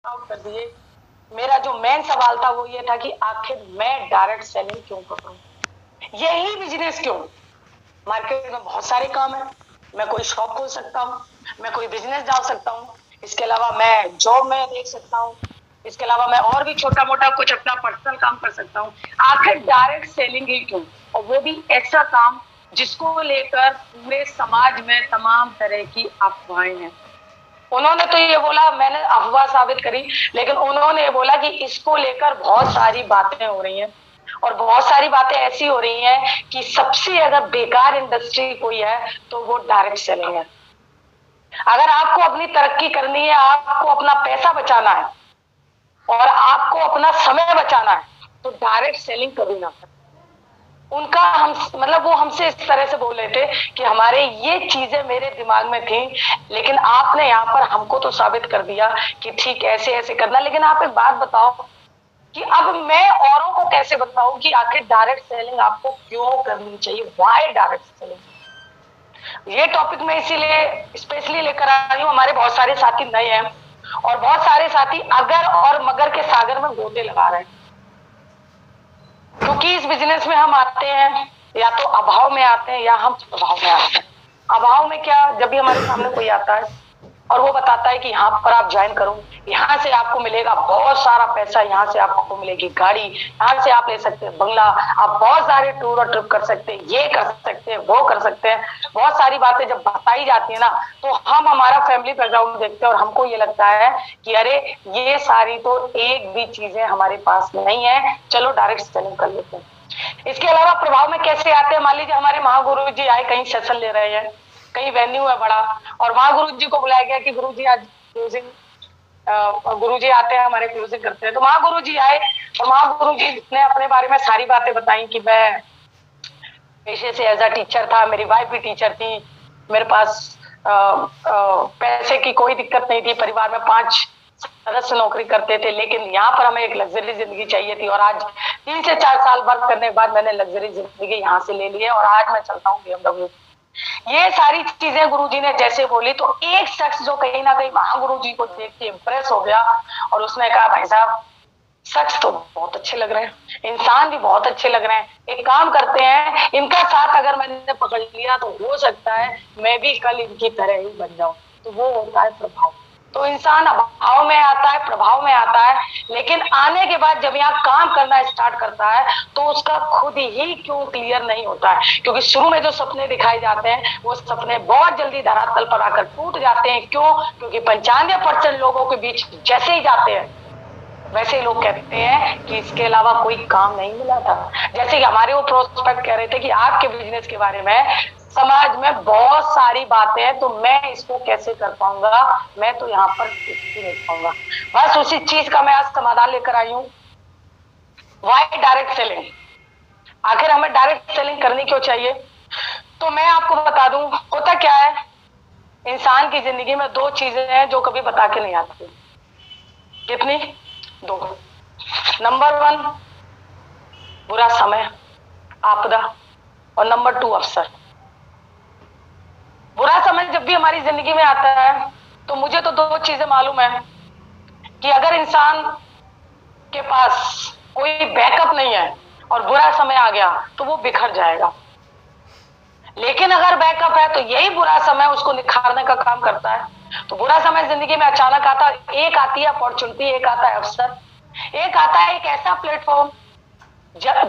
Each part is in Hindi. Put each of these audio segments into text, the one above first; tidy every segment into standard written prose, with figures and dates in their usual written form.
आउट कर दिए। मेरा जो मेन सवाल था वो ये था कि आखिर मैं डायरेक्ट सेलिंग क्यों करूं, यही बिजनेस क्यों। मार्केट में बहुत सारे काम है, मैं कोई शॉप खोल सकता हूँ, मैं कोई बिजनेस डाल सकता हूँ, इसके अलावा मैं जॉब में देख सकता हूँ, इसके अलावा मैं और भी छोटा मोटा कुछ अपना पर्सनल काम कर सकता हूँ। आखिर डायरेक्ट सेलिंग ही क्यों, और वो भी ऐसा काम जिसको लेकर पूरे समाज में तमाम तरह की अफवाहें हैं। उन्होंने तो ये बोला, मैंने अफवाह साबित करी, लेकिन उन्होंने ये बोला कि इसको लेकर बहुत सारी बातें हो रही हैं और बहुत सारी बातें ऐसी हो रही हैं कि सबसे अगर बेकार इंडस्ट्री कोई है तो वो डायरेक्ट सेलिंग है। अगर आपको अपनी तरक्की करनी है, आपको अपना पैसा बचाना है और आपको अपना समय बचाना है, तो डायरेक्ट सेलिंग कभी ना करें। उनका हम मतलब वो हमसे इस तरह से बोल रहे थे कि हमारे ये चीजें मेरे दिमाग में थी, लेकिन आपने यहाँ पर हमको तो साबित कर दिया कि ठीक ऐसे ऐसे करना। लेकिन आप एक बात बताओ कि अब मैं औरों को कैसे बताऊं कि आखिर डायरेक्ट सेलिंग आपको क्यों करनी चाहिए, व्हाई डायरेक्ट सेलिंग। ये टॉपिक मैं इसीलिए स्पेशली लेकर आई हूँ, हमारे बहुत सारे साथी नए हैं और बहुत सारे साथी अगर और मगर के सागर में गोते लगा रहे हैं, क्योंकि इस बिजनेस में हम आते हैं या तो अभाव में आते हैं या हम प्रभाव में आते हैं। अभाव में क्या, जब भी हमारे सामने कोई आता है और वो बताता है कि यहाँ पर आप ज्वाइन करो, यहाँ से आपको मिलेगा बहुत सारा पैसा, यहाँ से आपको मिलेगी गाड़ी, यहाँ से आप ले सकते हैं बंगला, आप बहुत सारे टूर और ट्रिप कर सकते हैं, ये कर सकते हैं, वो कर सकते हैं, बहुत सारी बातें जब बताई जाती है ना, तो हम हमारा फैमिली बैकग्राउंड देखते हैं और हमको ये लगता है कि अरे ये सारी तो एक भी चीजें हमारे पास नहीं है, चलो डायरेक्ट सेलिंग कर लेते हैं। इसके अलावा प्रभाव में कैसे आते हैं, मान लीजिए हमारे महागुरु जी आए, कहीं सेशन ले रहे हैं, कहीं वेन्यू है बड़ा, और वहां गुरु जी को बुलाया गया कि गुरु जी आज क्लोजिंग, गुरु जी आते हैं हमारे क्लोजिंग करते हैं। तो वहां गुरु जी आए और वहां गुरु जी ने अपने बारे में सारी बातें बताई कि मैं पेशे से एज अ टीचर था, मेरी वाइफ भी टीचर थी, मेरे पास पैसे की कोई दिक्कत नहीं थी, परिवार में 5 सदस्य नौकरी करते थे, लेकिन यहाँ पर हमें एक लग्जरी जिंदगी चाहिए थी और आज 3 से 4 साल वर्क करने के बाद मैंने लग्जरी जिंदगी यहाँ से ले ली है और आज मैं चलता हूँ BMW। ये सारी चीजें गुरुजी ने जैसे बोली तो एक शख्स जो कहीं ना कहीं वहां गुरुजी को देख के इम्प्रेस हो गया और उसने कहा भाई साहब शख्स तो बहुत अच्छे लग रहे हैं, इंसान भी बहुत अच्छे लग रहे हैं, एक काम करते हैं इनका साथ अगर मैंने पकड़ लिया तो हो सकता है मैं भी कल इनकी तरह ही बन जाऊं। तो वो होता है प्रभाव। तो इंसान अभाव में आता है, प्रभाव में आता है, लेकिन आने के बाद जब यहाँ काम करना स्टार्ट करता है तो उसका खुद ही क्यों क्लियर नहीं होता है, क्योंकि शुरू में जो सपने दिखाए जाते हैं वो सपने बहुत जल्दी धरातल पर आकर टूट जाते हैं। क्यों? क्योंकि 95% लोगों के बीच जैसे ही जाते हैं वैसे ही लोग कहते हैं कि इसके अलावा कोई काम नहीं मिला था। जैसे कि हमारे वो प्रोस्पेक्ट कह रहे थे कि आपके बिजनेस के बारे में समाज में बहुत सारी बातें हैं, तो मैं इसको कैसे कर पाऊंगा, मैं तो यहाँ पर कुछ नहीं पाऊंगा। बस उसी चीज का मैं आज समाधान लेकर आई हूँ, व्हाई डायरेक्ट सेलिंग। आखिर हमें डायरेक्ट सेलिंग करनी क्यों चाहिए? तो मैं आपको बता दूं, होता क्या है, इंसान की जिंदगी में 2 चीजें हैं जो कभी बता के नहीं आती। कितनी? 2। नंबर 1 बुरा समय, आपदा, और नंबर 2 अवसर। बुरा समय जब भी हमारी जिंदगी में आता है तो मुझे तो 2 चीजें मालूम है कि अगर इंसान के पास कोई बैकअप नहीं है और बुरा समय आ गया तो वो बिखर जाएगा, लेकिन अगर बैकअप है तो यही बुरा समय उसको निखारने का काम करता है। तो बुरा समय जिंदगी में अचानक आता है, एक आती है अपॉर्चुनिटी, एक आता है अवसर, एक आता है एक ऐसा प्लेटफॉर्म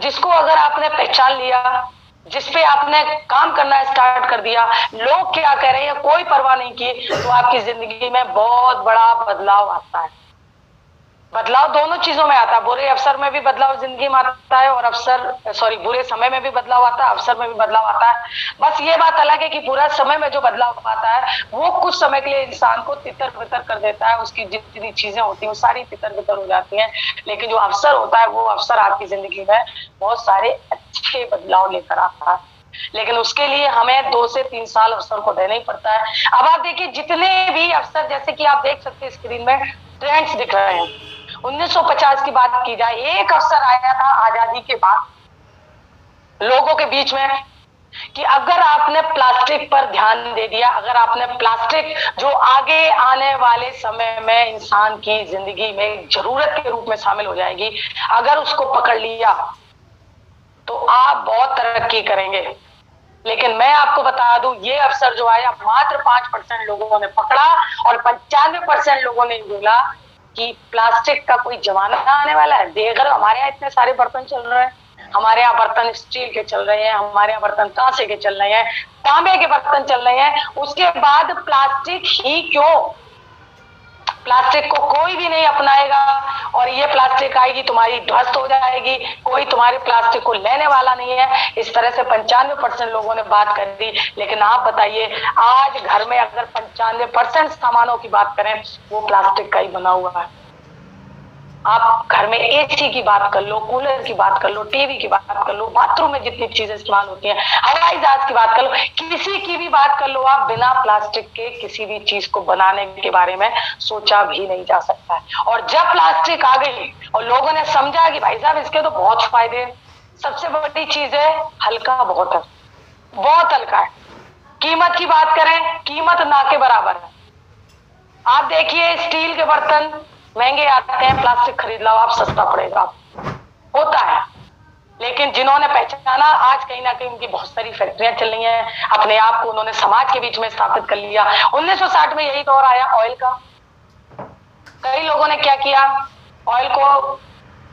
जिसको अगर आपने पहचान लिया, जिसपे आपने काम करना स्टार्ट कर दिया, लोग क्या कह रहे हैं कोई परवाह नहीं की, तो आपकी जिंदगी में बहुत बड़ा बदलाव आता है। बदलाव दोनों चीजों में आता है, बुरे अवसर में भी बदलाव जिंदगी में आता है और बुरे समय में भी बदलाव आता है, अवसर में भी बदलाव आता है। बस ये बात अलग है कि बुरा समय में जो बदलाव आता है वो कुछ समय के लिए इंसान को तितर बितर कर देता है, उसकी जितनी चीजें होती हैं वो सारी तितर बितर हो जाती हैं, लेकिन जो अवसर होता है वो अवसर आपकी जिंदगी में बहुत सारे अच्छे बदलाव लेकर आता है। लेकिन उसके लिए हमें 2 से 3 साल अवसर को देना ही पड़ता है। अब आप देखिए जितने भी अवसर, जैसे कि आप देख सकते हैं स्क्रीन में ट्रेंड्स दिख रहे हैं, 1950 की बात की जाए, एक अवसर आया था आजादी के बाद लोगों के बीच में कि अगर आपने प्लास्टिक पर ध्यान दे दिया, अगर आपने प्लास्टिक जो आगे आने वाले समय में इंसान की जिंदगी में जरूरत के रूप में शामिल हो जाएगी, अगर उसको पकड़ लिया तो आप बहुत तरक्की करेंगे। लेकिन मैं आपको बता दूं, ये अवसर जो आया मात्र 5% लोगों ने पकड़ा और 95% लोगों ने बोला कि प्लास्टिक का कोई जमाना आने वाला है। देख रहे हो हमारे यहाँ इतने सारे बर्तन चल रहे हैं, हमारे यहाँ बर्तन स्टील के चल रहे हैं, हमारे यहाँ बर्तन कांसे के चल रहे हैं, तांबे के बर्तन चल रहे हैं, उसके बाद प्लास्टिक ही क्यों? प्लास्टिक को कोई भी नहीं अपनाएगा और ये प्लास्टिक आएगी तुम्हारी ध्वस्त हो जाएगी, कोई तुम्हारे प्लास्टिक को लेने वाला नहीं है। इस तरह से 95% लोगों ने बात कर दी। लेकिन आप बताइए, आज घर में अगर 95% सामानों की बात करें वो प्लास्टिक का ही बना हुआ है। आप घर में एसी की बात कर लो, कूलर की बात कर लो, टीवी की बात कर लो, बाथरूम में जितनी चीजें इस्तेमाल होती हैं, हवाई जहाज की बात कर लो, किसी की भी बात कर लो, आप बिना प्लास्टिक के किसी भी चीज को बनाने के बारे में सोचा भी नहीं जा सकता है। और जब प्लास्टिक आ गई और लोगों ने समझा कि भाई साहब इसके तो बहुत फायदे हैं, सबसे बड़ी चीज है हल्का बहुत है, बहुत हल्का है। कीमत की बात करें, कीमत ना के बराबर है। आप देखिए स्टील के बर्तन महंगे आते हैं, प्लास्टिक खरीद लो आप, सस्ता पड़ेगा, होता है। लेकिन जिन्होंने पहचाना, आज कहीं ना कहीं उनकी बहुत सारी फैक्ट्रियां चल रही हैं, अपने आप को उन्होंने समाज के बीच में स्थापित कर लिया। 1960 में यही दौर आया ऑयल का। कई लोगों ने क्या किया, ऑयल को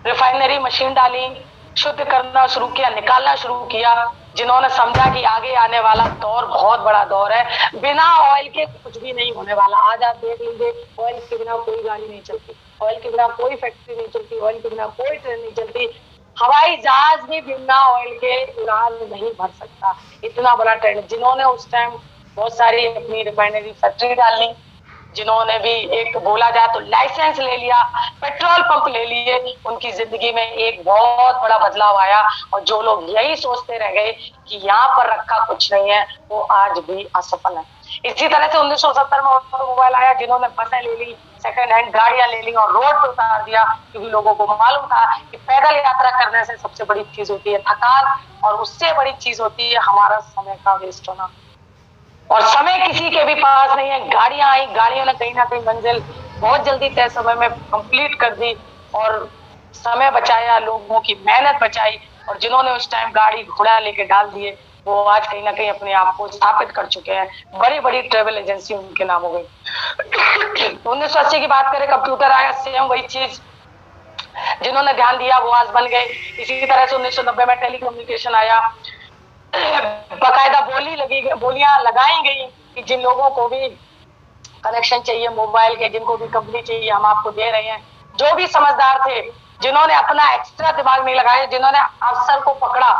रिफाइनरी मशीन डाली, शुद्ध करना शुरू किया, निकालना शुरू किया। जिन्होंने समझा कि आगे आने वाला दौर बहुत बड़ा दौर है, बिना ऑयल के कुछ भी नहीं होने वाला। आज आप देख लीजिए, ऑयल के बिना कोई गाड़ी नहीं चलती, ऑयल के बिना कोई फैक्ट्री नहीं चलती, ऑयल के बिना कोई ट्रेन नहीं चलती, हवाई जहाज भी बिना ऑयल के उड़ान नहीं भर सकता। इतना बड़ा ट्रेंड। जिन्होंने उस टाइम बहुत सारी अपनी रिफाइनरी फैक्ट्री डाली, जिन्होंने भी एक बोला जाए तो लाइसेंस ले लिया, पेट्रोल पंप ले लिए, उनकी जिंदगी में एक बहुत बड़ा बदलाव आया। और जो लोग यही सोचते रह गए कि यहाँ पर रखा कुछ नहीं है, वो आज भी असफल है। इसी तरह से 1970 में ऑटोमोबाइल आया, जिन्होंने बसें ले ली, सेकंड हैंड गाड़ियां ले ली और रोड पे उतार दिया, क्योंकि लोगों को मालूम था कि पैदल यात्रा करने से सबसे बड़ी चीज होती है थकान, और उससे बड़ी चीज होती है हमारा समय का वेस्ट होना। और समय किसी के भी पास नहीं है। गाड़ियां आई, गाड़ियों ने कहीं ना कहीं मंजिल बहुत जल्दी तय समय में कंप्लीट कर दी और समय बचाया, लोगों की मेहनत बचाई। और जिन्होंने उस टाइम गाड़ी घोड़ा लेके डाल दिए, वो आज कहीं ना कहीं अपने आप को स्थापित कर चुके हैं। बड़ी बड़ी ट्रेवल एजेंसी उनके नाम हो गई। 1980 की बात करें, कंप्यूटर आया, सेम वही चीज। जिन्होंने ध्यान दिया वो आज बन गए। इसी तरह से 1990 में टेलीकम्युनिकेशन आया, बकायदा बोलियां लगाई गई कि जिन लोगों को भी कनेक्शन चाहिए मोबाइल के, जिनको भी कंपनी चाहिए, हम आपको दे रहे हैं। जो भी समझदार थे, जिन्होंने अपना एक्स्ट्रा दिमाग नहीं लगाया, जिन्होंने अवसर को पकड़ा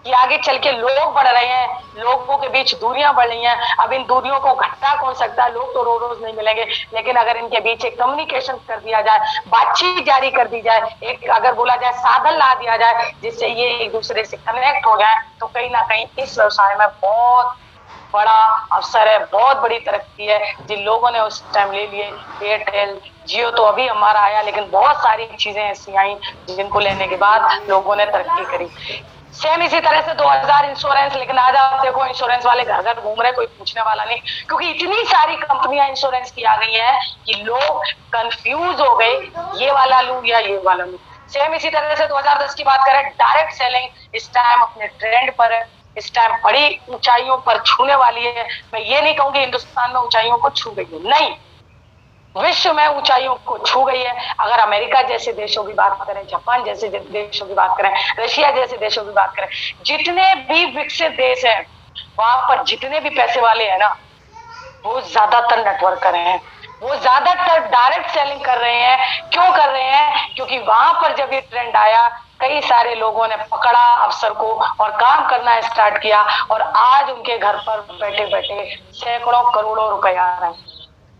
कि आगे चल के लोग बढ़ रहे हैं, लोगों के बीच दूरियां बढ़ रही हैं, अब इन दूरियों को घटा कौन सकता है? लोग तो रोज नहीं मिलेंगे, लेकिन अगर इनके बीच एक कम्युनिकेशन कर दिया जाए, बातचीत जारी कर दी जाए, एक अगर बोला जाए साधन ला दिया जाए जिससे ये एक दूसरे से कनेक्ट हो जाए, तो कहीं ना कहीं इस व्यवसाय में बहुत बड़ा अवसर है, बहुत बड़ी तरक्की है। जिन लोगों ने उस टाइम ले लिए, एयरटेल, जियो तो अभी हमारा आया, लेकिन बहुत सारी चीजें ऐसी आई जिनको लेने के बाद लोगों ने तरक्की करी। सेम इसी तरह से 2000 इंश्योरेंस, लेकिन आज आप देखो इंश्योरेंस वाले घर घर घूम रहे, कोई पूछने वाला नहीं, क्योंकि इतनी सारी कंपनियां इंश्योरेंस की आ गई हैं कि लोग कंफ्यूज हो गए, ये वाला लूं या ये वाला लूं। सेम इसी तरह से 2010 की बात करें, डायरेक्ट सेलिंग इस टाइम अपने ट्रेंड पर है, इस टाइम बड़ी ऊंचाइयों पर छूने वाली है। मैं ये नहीं कहूंगी हिंदुस्तान में ऊंचाइयों को छू गई है, नहीं, विश्व में ऊंचाइयों को छू गई है। अगर अमेरिका जैसे देशों की बात करें, जापान जैसे देशों की बात करें, रशिया जैसे देशों की बात करें, जितने भी विकसित देश हैं, वहां पर जितने भी पैसे वाले हैं ना, वो ज्यादातर नेटवर्क कर रहे हैं, वो ज्यादातर डायरेक्ट सेलिंग कर रहे हैं। क्यों कर रहे हैं? क्योंकि वहां पर जब ये ट्रेंड आया, कई सारे लोगों ने पकड़ा अवसर को और काम करना स्टार्ट किया, और आज उनके घर पर बैठे बैठे सैकड़ों करोड़ों रुपए आ रहे हैं।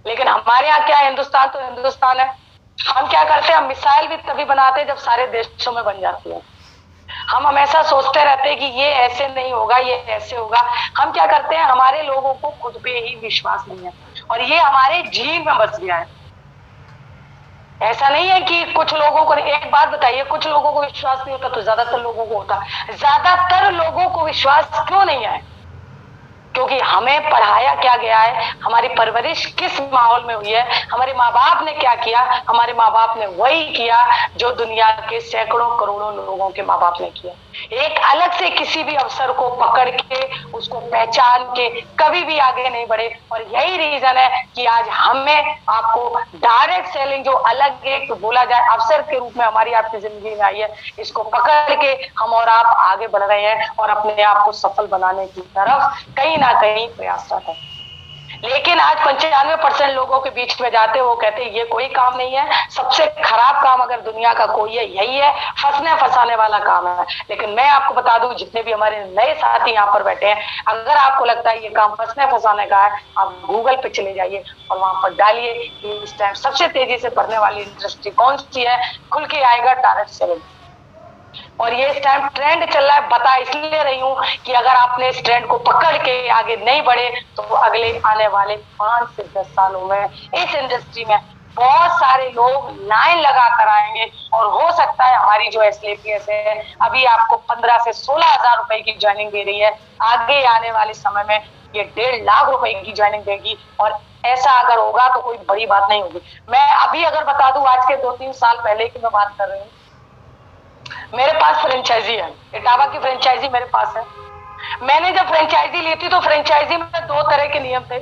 लेकिन हमारे यहाँ क्या है, हिंदुस्तान तो हिंदुस्तान है, हम क्या करते हैं, हम मिसाइल भी तभी बनाते हैं जब सारे देशों में बन जाती है। हम हमेशा सोचते रहते हैं कि ये ऐसे नहीं होगा, ये ऐसे होगा। हम क्या करते हैं, हमारे लोगों को खुद पे ही विश्वास नहीं है और ये हमारे जीन में बस गया है। ऐसा नहीं है कि कुछ लोगों को, एक बात बताइए, कुछ लोगों को विश्वास नहीं होता तो ज्यादातर लोगों को होता। ज्यादातर लोगों को विश्वास क्यों नहीं है? क्योंकि हमें पढ़ाया क्या गया है, हमारी परवरिश किस माहौल में हुई है, हमारे माँ बाप ने क्या किया। हमारे माँ बाप ने वही किया जो दुनिया के सैकड़ों करोड़ों लोगों के माँ बाप ने किया। एक अलग से किसी भी अवसर को पकड़ के उसको पहचान के कभी भी आगे नहीं बढ़े। और यही रीजन है कि आज हमें आपको डायरेक्ट सेलिंग, जो अलग एक बोला जाए अवसर के रूप में हमारी आपकी जिंदगी में आई है, इसको पकड़ के हम और आप आगे बढ़ रहे हैं और अपने आप को सफल बनाने की तरफ कहीं ना कहीं प्रयासरत है। लेकिन आज 95% लोगों के बीच में जाते वो कहते हैं ये कोई काम नहीं है, सबसे खराब काम अगर दुनिया का कोई है यही है, फंसने फंसाने वाला काम है। लेकिन मैं आपको बता दूं, जितने भी हमारे नए साथी यहाँ पर बैठे हैं, अगर आपको लगता है ये काम फंसने फंसाने का है, आप गूगल पे चले जाइए और वहां पर डालिए इस टाइम सबसे तेजी से बढ़ने वाली इंडस्ट्री कौन सी है, खुल के आएगा डायरेक्ट सेलिंग। और ये इस टाइम ट्रेंड चल रहा है। बता इसलिए रही हूं कि अगर आपने इस ट्रेंड को पकड़ के आगे नहीं बढ़े तो अगले आने वाले 5 से 10 सालों में इस इंडस्ट्री में बहुत सारे लोग लाइन लगा कर आएंगे। और हो सकता है हमारी जो एसएलपीएस है अभी आपको 15 से 16 हजार रुपए की ज्वाइनिंग दे रही है, आगे आने वाले समय में ये 1.5 लाख रुपए की ज्वाइनिंग देगी। और ऐसा अगर होगा तो कोई बड़ी बात नहीं होगी। मैं अभी अगर बता दूं, आज के 2-3 साल पहले की मैं बात कर रही हूँ, मेरे पास फ्रेंचाइजी है, इटावा की फ्रेंचाइजी मेरे पास है। मैंने जब फ्रेंचाइजी ली थी तो फ्रेंचाइजी में 2 तरह के नियम थे।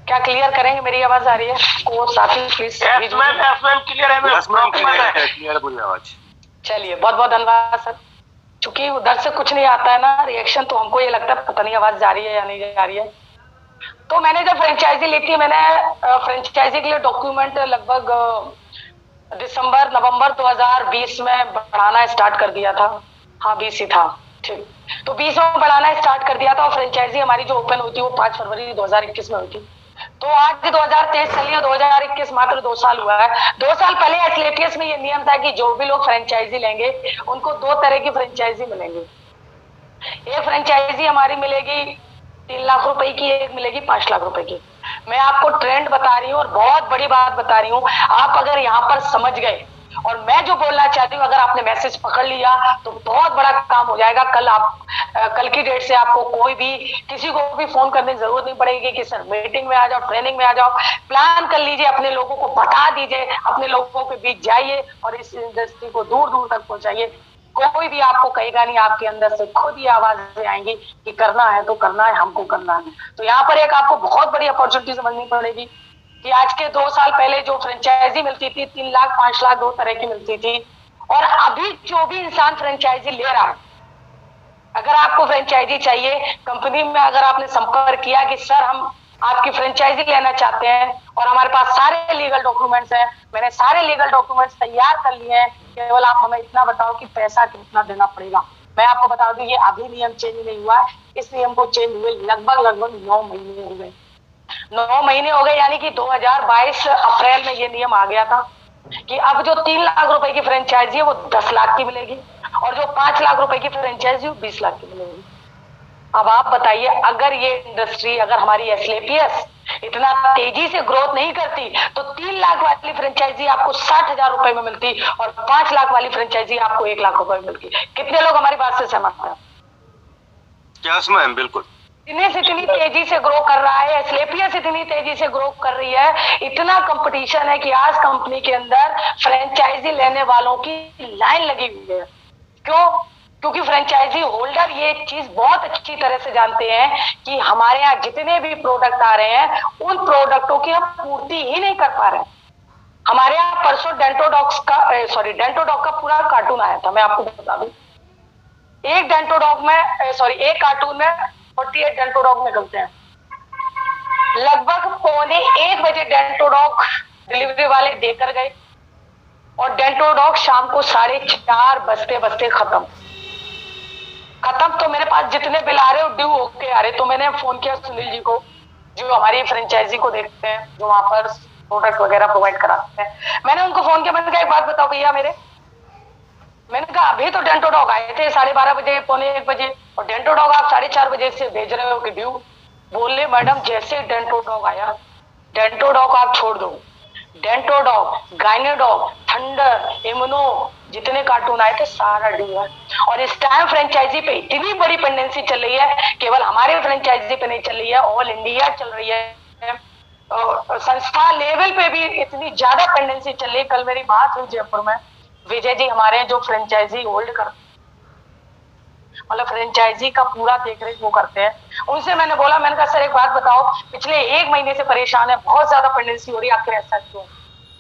क्या क्लियर करेंगे? मेरी आवाज आ रही है? को साथी प्लीज। क्लियर है, क्लियर पूरी आवाज। चलिए, बहुत बहुत धन्यवाद सर। चूंकि उधर से कुछ नहीं आता है ना रिएक्शन, तो हमको ये लगता है पता नहीं आवाज जा रही है या नहीं जा रही है। तो मैंने जब फ्रेंचाइजी ली थी, मैंने फ्रेंचाइजी के लिए डॉक्यूमेंट लगभग दिसंबर नवंबर 2020 में बढ़ाना स्टार्ट कर दिया था। हाँ 20 ही था, ठीक। तो 20 में बढ़ाना स्टार्ट कर दिया था और फ्रेंचाइजी हमारी जो ओपन हुई थी वो 5 फरवरी 2021 में हुई थी। तो आज 2023 चलिए 2021 मात्र 2 साल हुआ है। 2 साल पहले एथलेटिक्स में ये नियम था कि जो भी लोग फ्रेंचाइजी लेंगे उनको 2 तरह की फ्रेंचाइजी मिलेंगी। एक फ्रेंचाइजी हमारी मिलेगी 3 लाख रुपए की, एक मिलेगी 5 लाख रुपए की। मैं आपको ट्रेंड बता रही हूँ और बहुत बड़ी बात बता रही हूँ। आप अगर यहाँ पर समझ गए और मैं जो बोलना चाहती हूँ अगर आपने मैसेज पकड़ लिया तो बहुत बड़ा काम हो जाएगा। कल की डेट से आपको कोई भी किसी को भी फोन करने की जरूरत नहीं पड़ेगी कि सर मीटिंग में आ जाओ, ट्रेनिंग में आ जाओ। प्लान कर लीजिए, अपने लोगों को बता दीजिए, अपने लोगों के बीच जाइए और इस इंडस्ट्री को दूर दूर तक पहुंचाइए। कोई भी आपको कहेगा नहीं, आपके अंदर से खुद ही आवाजें आएंगी कि करना है तो करना है, हमको करना है। तो यहाँ पर एक आपको बहुत बड़ी अपॉर्चुनिटी समझनी पड़ेगी कि आज के 2 साल पहले जो फ्रेंचाइजी मिलती थी 3 लाख 5 लाख 2 तरह की मिलती थी, और अभी जो भी इंसान फ्रेंचाइजी ले रहा है, अगर आपको फ्रेंचाइजी चाहिए कंपनी में, अगर आपने संपर्क किया कि सर हम आपकी फ्रेंचाइजी लेना चाहते हैं और हमारे पास सारे लीगल डॉक्यूमेंट्स हैं, मैंने सारे लीगल डॉक्यूमेंट्स तैयार कर लिए हैं, केवल आप हमें इतना बताओ कि पैसा कितना देना पड़ेगा। मैं आपको बता दूं ये अभी नियम चेंज नहीं हुआ है, इस नियम को चेंज हुए लगभग 9 महीने हो गए। 9 महीने हो गए, यानी कि 2022 अप्रैल में ये नियम आ गया था कि अब जो 3 लाख रुपए की फ्रेंचाइजी है वो 10 लाख की मिलेगी और जो 5 लाख रुपए की फ्रेंचाइजी वो 20 लाख की मिलेगी। अब आप बताइए, अगर ये इंडस्ट्री, अगर हमारी एसएलपीएस इतना तेजी से ग्रोथ नहीं करती तो 3 लाख वाली फ्रेंचाइजी आपको 60,000 रुपए में मिलती और 5 लाख वाली फ्रेंचाइजी आपको 1 लाख रुपए में मिलती। कितने लोग हमारी बात से सहमत हैं? यस मैम, बिल्कुल। इतनी तेजी से ग्रो कर रहा है, एसएलपीएस इतनी तेजी से ग्रो कर रही है, इतना कंपटीशन है कि आज कंपनी के अंदर फ्रेंचाइजी लेने वालों की लाइन लगी हुई है। क्यों? क्योंकि फ्रेंचाइजी होल्डर ये चीज बहुत अच्छी तरह से जानते हैं कि हमारे यहाँ जितने भी प्रोडक्ट आ रहे हैं उन प्रोडक्टों की हम पूर्ति ही नहीं कर पा रहे हैं। हमारे यहाँ परसों डेंटोडॉग का पूरा कार्टून आया था, मैं आपको बता दूं। एक डेंटोडॉग में एक कार्टून में 48 डेंटोडॉग निकलते हैं। लगभग 1:45 बजे डेंटोडॉग डिलीवरी वाले देकर गए और डेंटोडॉग शाम को 4:30 बजते खत्म। तो मेरे पास जितने बिल आ रहे हो ड्यू होके आ रहे, तो मैंने फोन किया सुनील जी को जो हमारी फ्रेंचाइजी को देखते हैं, जो वहां पर प्रोडक्ट वगैरह प्रोवाइड कराते हैं। मैंने उनको फोन किया, मैंने कहा एक बात बताओ भैया मैंने कहा अभी तो डेंटोडॉग आए थे 12:30 बजे 1:45 बजे और डेंटोडॉग आप 4:30 बजे से भेज रहे हो कि ड्यू। बोले मैडम जैसे डेंटोडॉग आया, डेंटोडॉग आप छोड़ दो, डेंटोडॉग, गाइनेडॉग, थंडर, इम्यूनो, जितने कार्टून आए थे सारा डीआर। और इस टाइम फ्रेंचाइजी पे इतनी बड़ी पेंडेंसी चल रही है, केवल हमारे फ्रेंचाइजी पे नहीं चल रही है, ऑल इंडिया चल रही है। संस्था लेवल पे भी इतनी ज्यादा पेंडेंसी चल रही है। कल मेरी बात हुई जयपुर में, विजय जी हमारे जो फ्रेंचाइजी होल्ड कर, मतलब फ्रेंचाइजी का पूरा देखरेख वो करते हैं, उनसे मैंने बोला, मैंने कहा सर एक बात बताओ, पिछले 1 महीने से परेशान है, बहुत ज्यादा पेंडेंसी हो रही है, आखिर ऐसा क्यों?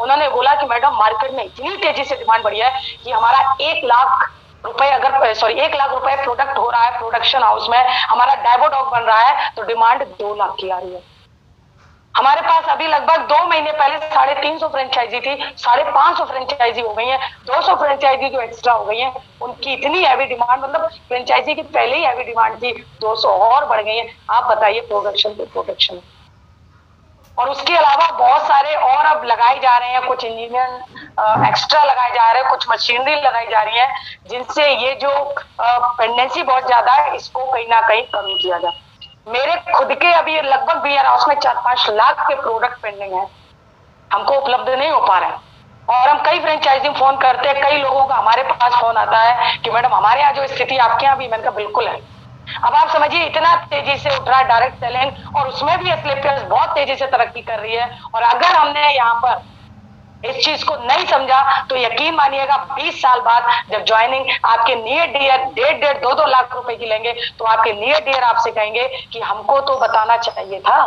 उन्होंने बोला कि मैडम मार्केट में इतनी तेजी से डिमांड बढ़ी है कि हमारा 1 लाख रुपए अगर 1 लाख रुपए प्रोडक्ट हो रहा है प्रोडक्शन हाउस में, हमारा डायबोडॉग बन रहा है तो डिमांड 2 लाख की आ रही है। हमारे पास अभी लगभग 2 महीने पहले 350 फ्रेंचाइजी थी, 550 फ्रेंचाइजी हो गई है, 200 फ्रेंचाइजी जो एक्स्ट्रा हो गई है, उनकी इतनी हैवी डिमांड, मतलब फ्रेंचाइजी की पहले ही हैवी डिमांड थी, 200 और बढ़ गई है। आप बताइए, प्रोडक्शन पे प्रोडक्शन। और उसके अलावा बहुत सारे और अब लगाए जा रहे हैं, कुछ इंजीनियर एक्स्ट्रा लगाए जा रहे हैं, कुछ मशीनरी लगाई जा रही है, जिनसे ये जो पेंडेंसी बहुत ज्यादा है इसको कहीं ना कहीं कम किया जाए। मेरे खुद के अभी लगभग वेयर हाउस में 4-5 लाख के प्रोडक्ट पेंडिंग है, हमको उपलब्ध नहीं हो पा रहे हैं। और हम कई फ्रेंचाइजी फोन करते हैं, कई लोगों का हमारे पास फोन आता है कि मैडम हमारे यहाँ जो स्थिति आपके यहाँ भी, मैंने कहा बिल्कुल है। अब आप समझिए इतना तेजी से उठ रहा है डायरेक्ट सेलिंग, और उसमें भी एस्क्लेपियर्स बहुत तेजी से तरक्की कर रही है। और अगर हमने यहाँ पर इस चीज को नहीं समझा तो यकीन मानिएगा 20 साल बाद जब ज्वाइनिंग आपके नियर डियर 1.5-2 लाख रुपए की लेंगे, तो आपके नियर डियर आपसे कहेंगे कि हमको तो बताना चाहिए था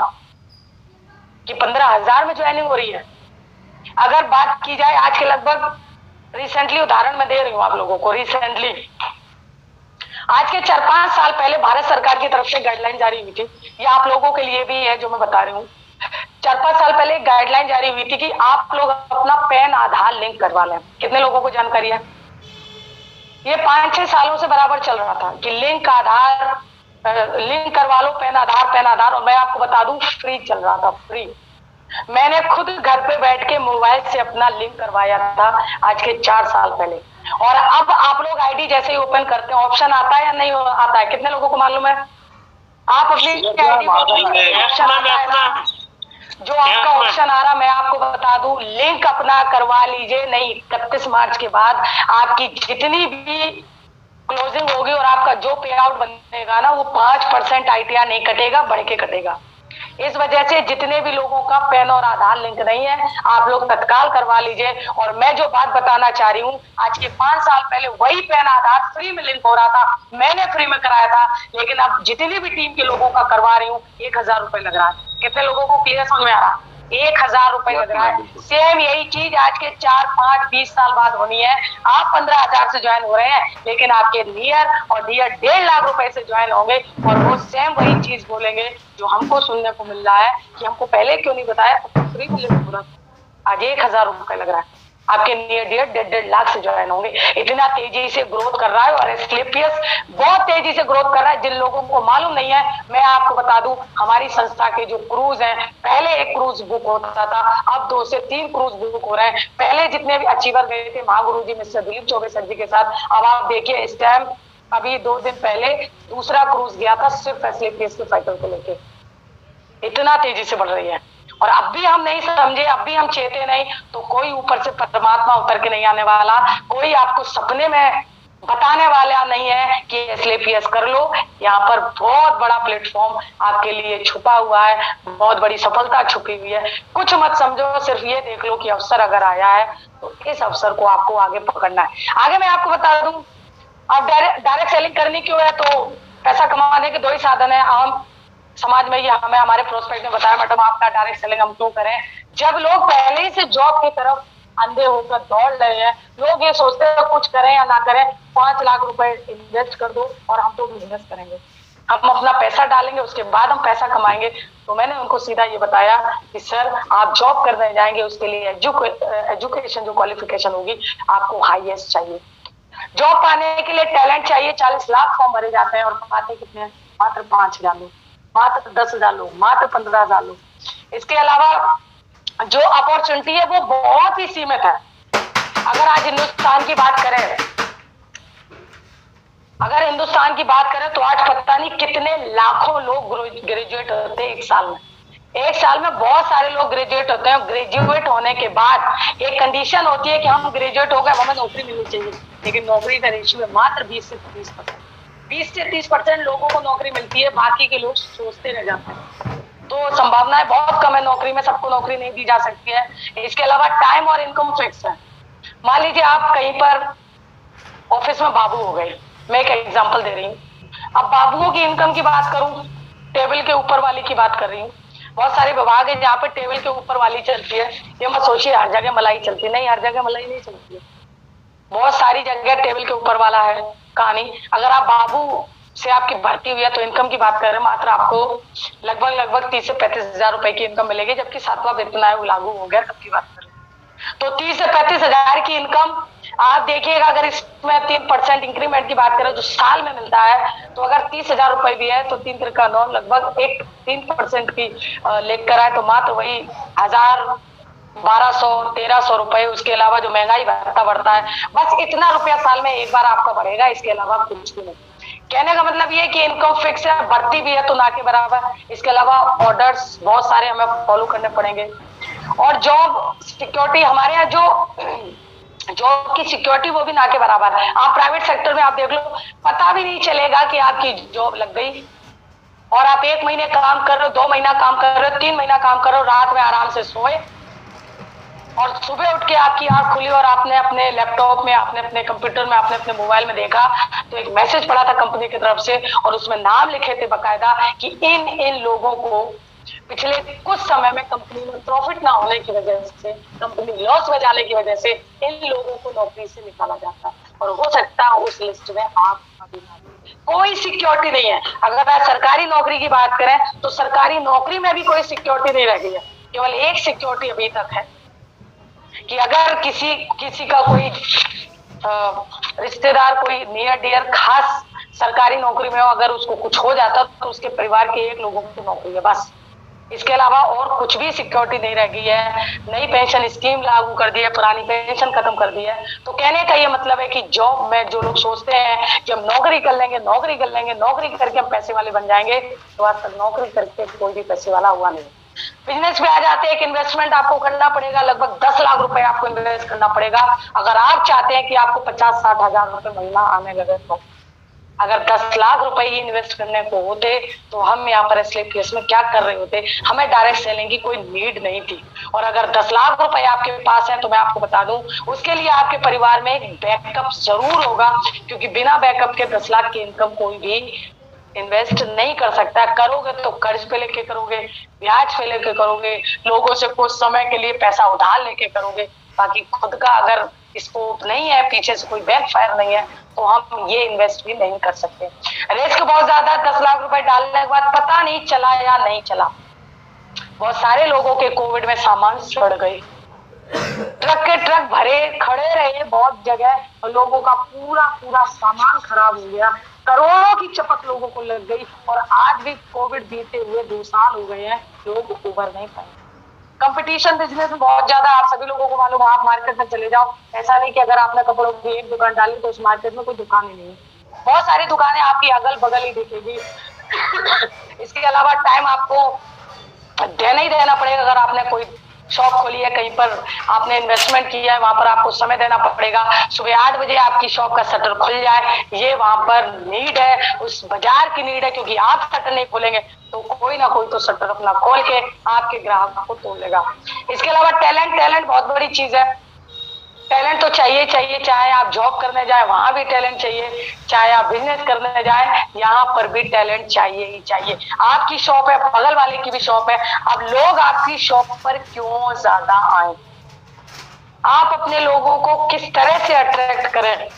कि 15,000 में ज्वाइनिंग हो रही है। अगर बात की जाए आज के लगभग रिसेंटली उदाहरण मैं दे रही हूं आप लोगों को, रिसेंटली आज के 4-5 साल पहले भारत सरकार की तरफ से गाइडलाइन जारी हुई थी, ये आप लोगों के लिए भी है जो मैं बता रही हूँ। 4-5 साल पहले एक गाइडलाइन जारी हुई थी कि आप लोग अपना पैन आधार लिंक करवा लें। कितने लोगों को जानकारी है? ये 5-6 सालों से बराबर चल रहा था कि लिंक लिंक करवा लो, पैन आधार। और मैं आपको बता दूं फ्री चल रहा था, फ्री। मैंने खुद घर पे बैठ के मोबाइल से अपना लिंक करवाया था आज के 4 साल पहले। और अब आप लोग आईडी जैसे ही ओपन करते हैं, ऑप्शन आता है या नहीं आता है? कितने लोगों को मालूम है? आप अपनी आईडी ऑप्शन आता है ना, जो आपका ऑप्शन आ रहा, मैं आपको बता दूं, लिंक अपना करवा लीजिए। नहीं, 31 मार्च के बाद आपकी जितनी भी क्लोजिंग होगी और आपका जो पे आउट बनेगा ना, वो 5% आईटीआर नहीं कटेगा, बढ़ के कटेगा। इस वजह से जितने भी लोगों का पैन और आधार लिंक नहीं है, आप लोग तत्काल करवा लीजिए। और मैं जो बात बताना चाह रही हूँ, आज के 5 साल पहले वही पैन आधार फ्री में लिंक हो रहा था, मैंने फ्री में कराया था, लेकिन अब जितनी भी टीम के लोगों का करवा रही हूँ 1,000 रुपए लग रहा है। कितने लोगों को क्लियर समझ में आ रहा? 1,000 रुपए लग रहा है। सेम यही चीज आज के 4-5-20 साल बाद होनी है। आप 15,000 से ज्वाइन हो रहे हैं, लेकिन आपके नियर और डियर 1.5 लाख रुपए से ज्वाइन होंगे, और वो सेम वही चीज बोलेंगे जो हमको सुनने को मिल रहा है कि हमको पहले क्यों नहीं बताया, फ्री में पूरा। आज 1,000 रुपए लग रहा है, आपके नियर डियर 1.5 लाख से ज्वाइन होंगे। इतना तेजी से ग्रोथ कर रहा है, और एस्क्लेपियस बहुत तेजी से ग्रोथ कर रहा है। जिन लोगों को मालूम नहीं है, मैं आपको बता दूं, हमारी संस्था के जो क्रूज हैं, पहले 1 क्रूज बुक होता था, अब 2 से 3 क्रूज बुक हो रहे हैं। पहले जितने भी अचीवर गए थे महागुरु जी मिस्टर दिलीप चौबे सर जी के साथ, अब आप देखिए इस टाइम अभी 2 दिन पहले दूसरा क्रूज गया था सिर्फ एस्क्लेपियस के फाइटर को लेके। इतना तेजी से बढ़ रही है, और अब भी हम नहीं समझे, अब भी हम चेते नहीं, तो कोई ऊपर से परमात्मा उतर के नहीं आने वाला, कोई आपको सपने में बताने वाला नहीं है कि एस्क्लेपियस कर लो। यहाँ पर बहुत बड़ा प्लेटफॉर्म आपके लिए छुपा हुआ है, बहुत बड़ी सफलता छुपी हुई है। कुछ मत समझो, सिर्फ ये देख लो कि अवसर अगर आया है तो इस अवसर को आपको आगे पकड़ना है। आगे मैं आपको बता दूं, अब डायरेक्ट सेलिंग करनी क्यों है, तो पैसा कमाने के 2 ही साधन है आम समाज में। ये हमें हमारे प्रोस्पेक्ट ने बताया, मैडम आपका डायरेक्ट सेलिंग हम क्यों करें? जब लोग पहले ही से जॉब की तरफ अंधे होकर दौड़ रहे हैं, लोग ये सोचते हैं कुछ करें या ना करें, 5 लाख रुपए इन्वेस्ट कर दो और हम तो बिजनेस करेंगे, हम अपना पैसा डालेंगे, उसके बाद हम पैसा कमाएंगे। तो मैंने उनको सीधा ये बताया कि सर आप जॉब करने जाएंगे, उसके लिए एजुकेशन जो क्वालिफिकेशन होगी आपको हाईएस्ट चाहिए। जॉब पाने के लिए टैलेंट चाहिए। 40 लाख फॉर्म भरे जाते हैं और पाते कितने हैं? मात्र 5,000 लोग, मात्र 10,000 लोग, मात्र 15,000 लोग। इसके अलावा जो अपॉर्चुनिटी है वो बहुत ही सीमित है। अगर आज हिंदुस्तान की बात करें, तो आज पता नहीं कितने लाखों लोग ग्रेजुएट होते हैं 1 साल में, एक साल में बहुत सारे लोग ग्रेजुएट होते हैं। ग्रेजुएट होने के बाद एक कंडीशन होती है कि हम ग्रेजुएट हो गए, हमें नौकरी मिलनी चाहिए, लेकिन नौकरी का रेशियो है मात्र 20 से 30%। 20 से 30% लोगों को नौकरी मिलती है, बाकी के लोग सोचते रह जाते हैं। तो संभावनाएं बहुत कम है नौकरी में, सबको नौकरी नहीं दी जा सकती है। इसके अलावा टाइम और इनकम फिक्स है। मान लीजिए आप कहीं पर ऑफिस में बाबू हो गए, मैं एक एग्जांपल दे रही हूँ। अब बाबुओं की इनकम की बात करूं, टेबल के ऊपर वाली की बात कर रही हूँ। बहुत सारे विभाग है जहाँ पे टेबल के ऊपर वाली चलती है। ये मत सोचिए हर जगह मलाई चलती है, नहीं, हर जगह मलाई नहीं चलती है। बहुत सारी जगह टेबल के ऊपर वाला है कहानी। अगर आप बाबू से आपकी भर्ती हुई है तो इनकम की बात कर रहे हैं, मात्र आपको लगभग 30 से 35 हजार रुपए की इनकम मिलेगी, जबकि 7वां वेतन आयोग लागू हो गया, तब की बात कर रहे हैं। तो 30 से 35 हजार की इनकम आप देखिएगा। अगर इसमें 3% इंक्रीमेंट की बात करें जो साल में मिलता है, तो अगर 30 हजार रुपए भी है तो 3 का 9 लगभग 3% की लेकर आए तो मात्र वही 1000, 1200, 1300 रुपए। उसके अलावा जो महंगाई भत्ता बढ़ता है, बस इतना रुपया साल में एक बार आपका बढ़ेगा, इसके अलावा कुछ भी नहीं। कहने का मतलब ये कि इनकम फिक्स है, बढ़ती भी है तो ना के बराबर। इसके अलावा ऑर्डर्स बहुत सारे हमें फॉलो करने पड़ेंगे, और जॉब सिक्योरिटी हमारे यहाँ जो जॉब की सिक्योरिटी वो भी ना के बराबर है। आप प्राइवेट सेक्टर में आप देख लो, पता भी नहीं चलेगा कि आपकी जॉब लग गई, और आप 1 महीने काम कर रहे हो, 2 महीना काम कर रहे हो, 3 महीना काम कर रहे हो, रात में आराम से सोए, और सुबह उठ के आपकी आंख खुली और आपने अपने लैपटॉप में, आपने अपने कंप्यूटर में, आपने अपने मोबाइल में देखा तो एक मैसेज पड़ा था कंपनी की तरफ से, और उसमें नाम लिखे थे बकायदा कि इन लोगों को पिछले कुछ समय में कंपनी में प्रॉफिट ना होने की वजह से, कंपनी लॉस में जाने की वजह से इन लोगों को नौकरी से निकाला जाता है। और हो सकता है उस लिस्ट में आप अभी कोई सिक्योरिटी नहीं है। अगर आप सरकारी नौकरी की बात करें तो सरकारी नौकरी में भी कोई सिक्योरिटी नहीं रह गई है। केवल एक सिक्योरिटी अभी तक है कि अगर किसी का कोई रिश्तेदार, कोई नियर डियर खास सरकारी नौकरी में हो, अगर उसको कुछ हो जाता तो उसके परिवार के 1 लोगों की नौकरी है, बस। इसके अलावा और कुछ भी सिक्योरिटी नहीं रह गई है। नई पेंशन स्कीम लागू कर दी है, पुरानी पेंशन खत्म कर दी है। तो कहने का ये मतलब है कि जॉब में जो लोग सोचते हैं कि हम नौकरी कर लेंगे, नौकरी कर लेंगे, नौकरी करके हम पैसे वाले बन जाएंगे, तो आज तक नौकरी करके कोई भी पैसे वाला हुआ नहीं। बिजनेस में आ जाते हैं, एक इन्वेस्टमेंट आपको करना पड़ेगा, लगभग 10 लाख रुपए आपको इन्वेस्ट करना पड़ेगा अगर आप चाहते हैं कि आपको 50-60 हजार रुपए महीना आने लगे। तो अगर 10 लाख रुपए ही इन्वेस्ट करने को होते तो हम यहाँ पर SLPS में क्या कर रहे होते? हमें डायरेक्ट सेलिंग की कोई नीड नहीं थी। और अगर 10 लाख रुपए आपके पास है तो मैं आपको बता दूं, उसके लिए आपके परिवार में एक बैकअप जरूर होगा, क्योंकि बिना बैकअप के 10 लाख की इनकम कोई भी इन्वेस्ट नहीं कर सकता। करोगे तो कर्ज पे लेके करोगे, ब्याज पे लेके करोगे, लोगों से कुछ समय के लिए पैसा उधार लेके करोगे। बाकी खुद का अगर स्कोप नहीं है, पीछे से कोई बैकफायर नहीं है, तो हम ये इन्वेस्ट भी नहीं कर सकते। रिस्क बहुत ज्यादा। 10 लाख रुपए डालने के बाद पता नहीं चला या नहीं चला। बहुत सारे लोगों के कोविड में सामान सड़ गए, ट्रक के ट्रक भरे खड़े रहे बहुत जगह, लोगों का पूरा सामान खराब हो गया, करोड़ों की चपत लोगों को लग गई। और आज भी कोविड बीते हुए 2 साल हो गए हैं, लोग उभर नहीं पाए। कंपटीशन बिजनेस में बहुत ज्यादा, आप सभी लोगों को मालूम, आप मार्केट में चले जाओ, ऐसा नहीं कि अगर आपने कपड़ों की एक दुकान डाली तो उस मार्केट में कोई दुकान ही नहीं है। बहुत सारी दुकानें आपकी अगल बगल ही दिखेगी। इसके अलावा टाइम आपको देना ही देना पड़ेगा। अगर आपने कोई शॉप खोली है, कहीं पर आपने इन्वेस्टमेंट किया है, वहां पर आपको समय देना पड़ेगा। सुबह 8 बजे आपकी शॉप का शटर खुल जाए, ये वहां पर नीड है, उस बाजार की नीड है, क्योंकि आप शटर नहीं खोलेंगे तो कोई ना कोई तो शटर अपना खोल के आपके ग्राहक को तोड़ लेगा। इसके अलावा टैलेंट बहुत बड़ी चीज है। टैलेंट तो चाहिए, चाहे आप जॉब करने जाए वहां भी टैलेंट चाहिए, चाहे आप बिजनेस करने जाए यहाँ पर भी टैलेंट चाहिए ही चाहिए। आपकी शॉप है, बगल वाले की भी शॉप है, अब लोग आपकी शॉप पर क्यों ज्यादा आए? आप अपने लोगों को किस तरह से अट्रैक्ट करें?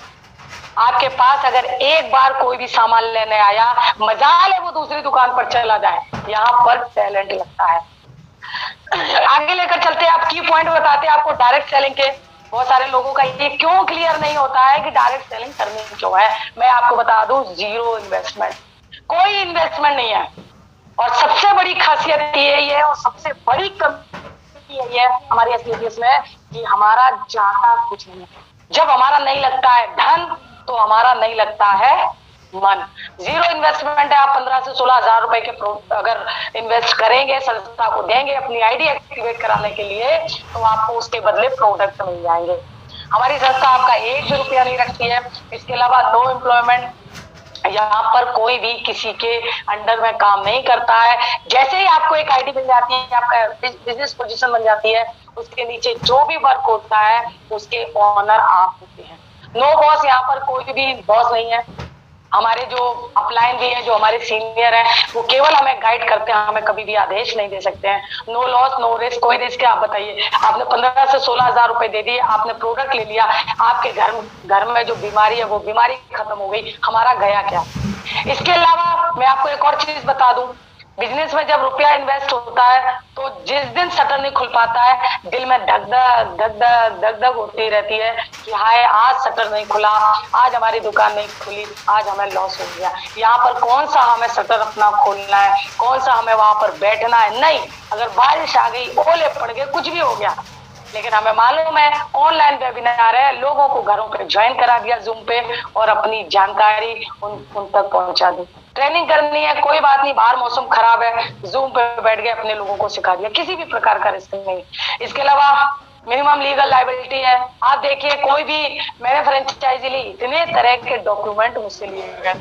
आपके पास अगर एक बार कोई भी सामान लेने आया, मजाल है वो दूसरी दुकान पर चला जाए, यहाँ पर टैलेंट लगता है। आगे लेकर चलते हैं, आप की पॉइंट बताते हैं आपको डायरेक्ट सेलिंग के। बहुत सारे लोगों का ये क्यों क्लियर नहीं होता है कि डायरेक्ट सेलिंग करनी क्यों है। मैं आपको बता दूं, 0 इन्वेस्टमेंट, कोई इन्वेस्टमेंट नहीं है। और सबसे बड़ी खासियत यही है, और सबसे बड़ी कमी यही है हमारी SLPS में, कि हमारा जाता कुछ नहीं है। जब हमारा नहीं लगता है धन, तो हमारा नहीं लगता है मन। जीरो इन्वेस्टमेंट है, आप 15 से 16 हजार रुपए के अगर इन्वेस्ट करेंगे, संस्था को देंगे अपनी आईडी एक्टिवेट कराने के लिए, तो आपको उसके बदले प्रोडक्ट मिल जाएंगे। हमारी संस्था आपका 1 भी रुपया नहीं रखती है। इसके अलावा नो एम्प्लॉयमेंट, यहाँ पर कोई भी किसी के अंडर में काम नहीं करता है। जैसे ही आपको एक आईडी मिल जाती है, आपका बिजनेस पोजीशन बन जाती है, उसके नीचे जो भी वर्क होता है उसके ओनर आप होते हैं। नो बॉस, यहाँ पर कोई भी बॉस नहीं है। हमारे जो अपलाइन भी है, जो हमारे सीनियर है, वो केवल हमें गाइड करते हैं, हमें कभी भी आदेश नहीं दे सकते हैं। नो लॉस नो रिस्क, कोई रिस्क है? आप बताइए, आपने 15 से 16 हजार रुपए दे दिए, आपने प्रोडक्ट ले लिया, आपके घर में जो बीमारी है वो बीमारी खत्म हो गई, हमारा गया क्या? इसके अलावा मैं आपको एक और चीज बता दूं, बिजनेस में जब रुपया इन्वेस्ट होता है तो जिस दिन शटर नहीं खुल पाता है, दिल में धक होती रहती है कि हाय आज शटर नहीं खुला, आज हमारी दुकान नहीं खुली, आज हमें लॉस हो गया। यहाँ पर कौन सा हमें शटर अपना खोलना है, कौन सा हमें वहां पर बैठना है? नहीं, अगर बारिश आ गई, ओले पड़ गए, कुछ भी हो गया, लेकिन हमें मालूम है ऑनलाइन वेबिनार है, लोगों को घरों पे ज्वाइन करा दिया जूम पे और अपनी जानकारी उन तक पहुंचा दी। ट्रेनिंग करनी है, कोई बात नहीं, बाहर मौसम खराब है, जूम पे बैठ गए, अपने लोगों को सिखा दिया, किसी भी प्रकार का रिस्क नहीं। इसके अलावा मिनिमम लीगल लायबिलिटी है। आप देखिए, कोई भी मैंने फ्रेंचाइजी ली, इतने तरह के डॉक्यूमेंट मुझसे लिए गए।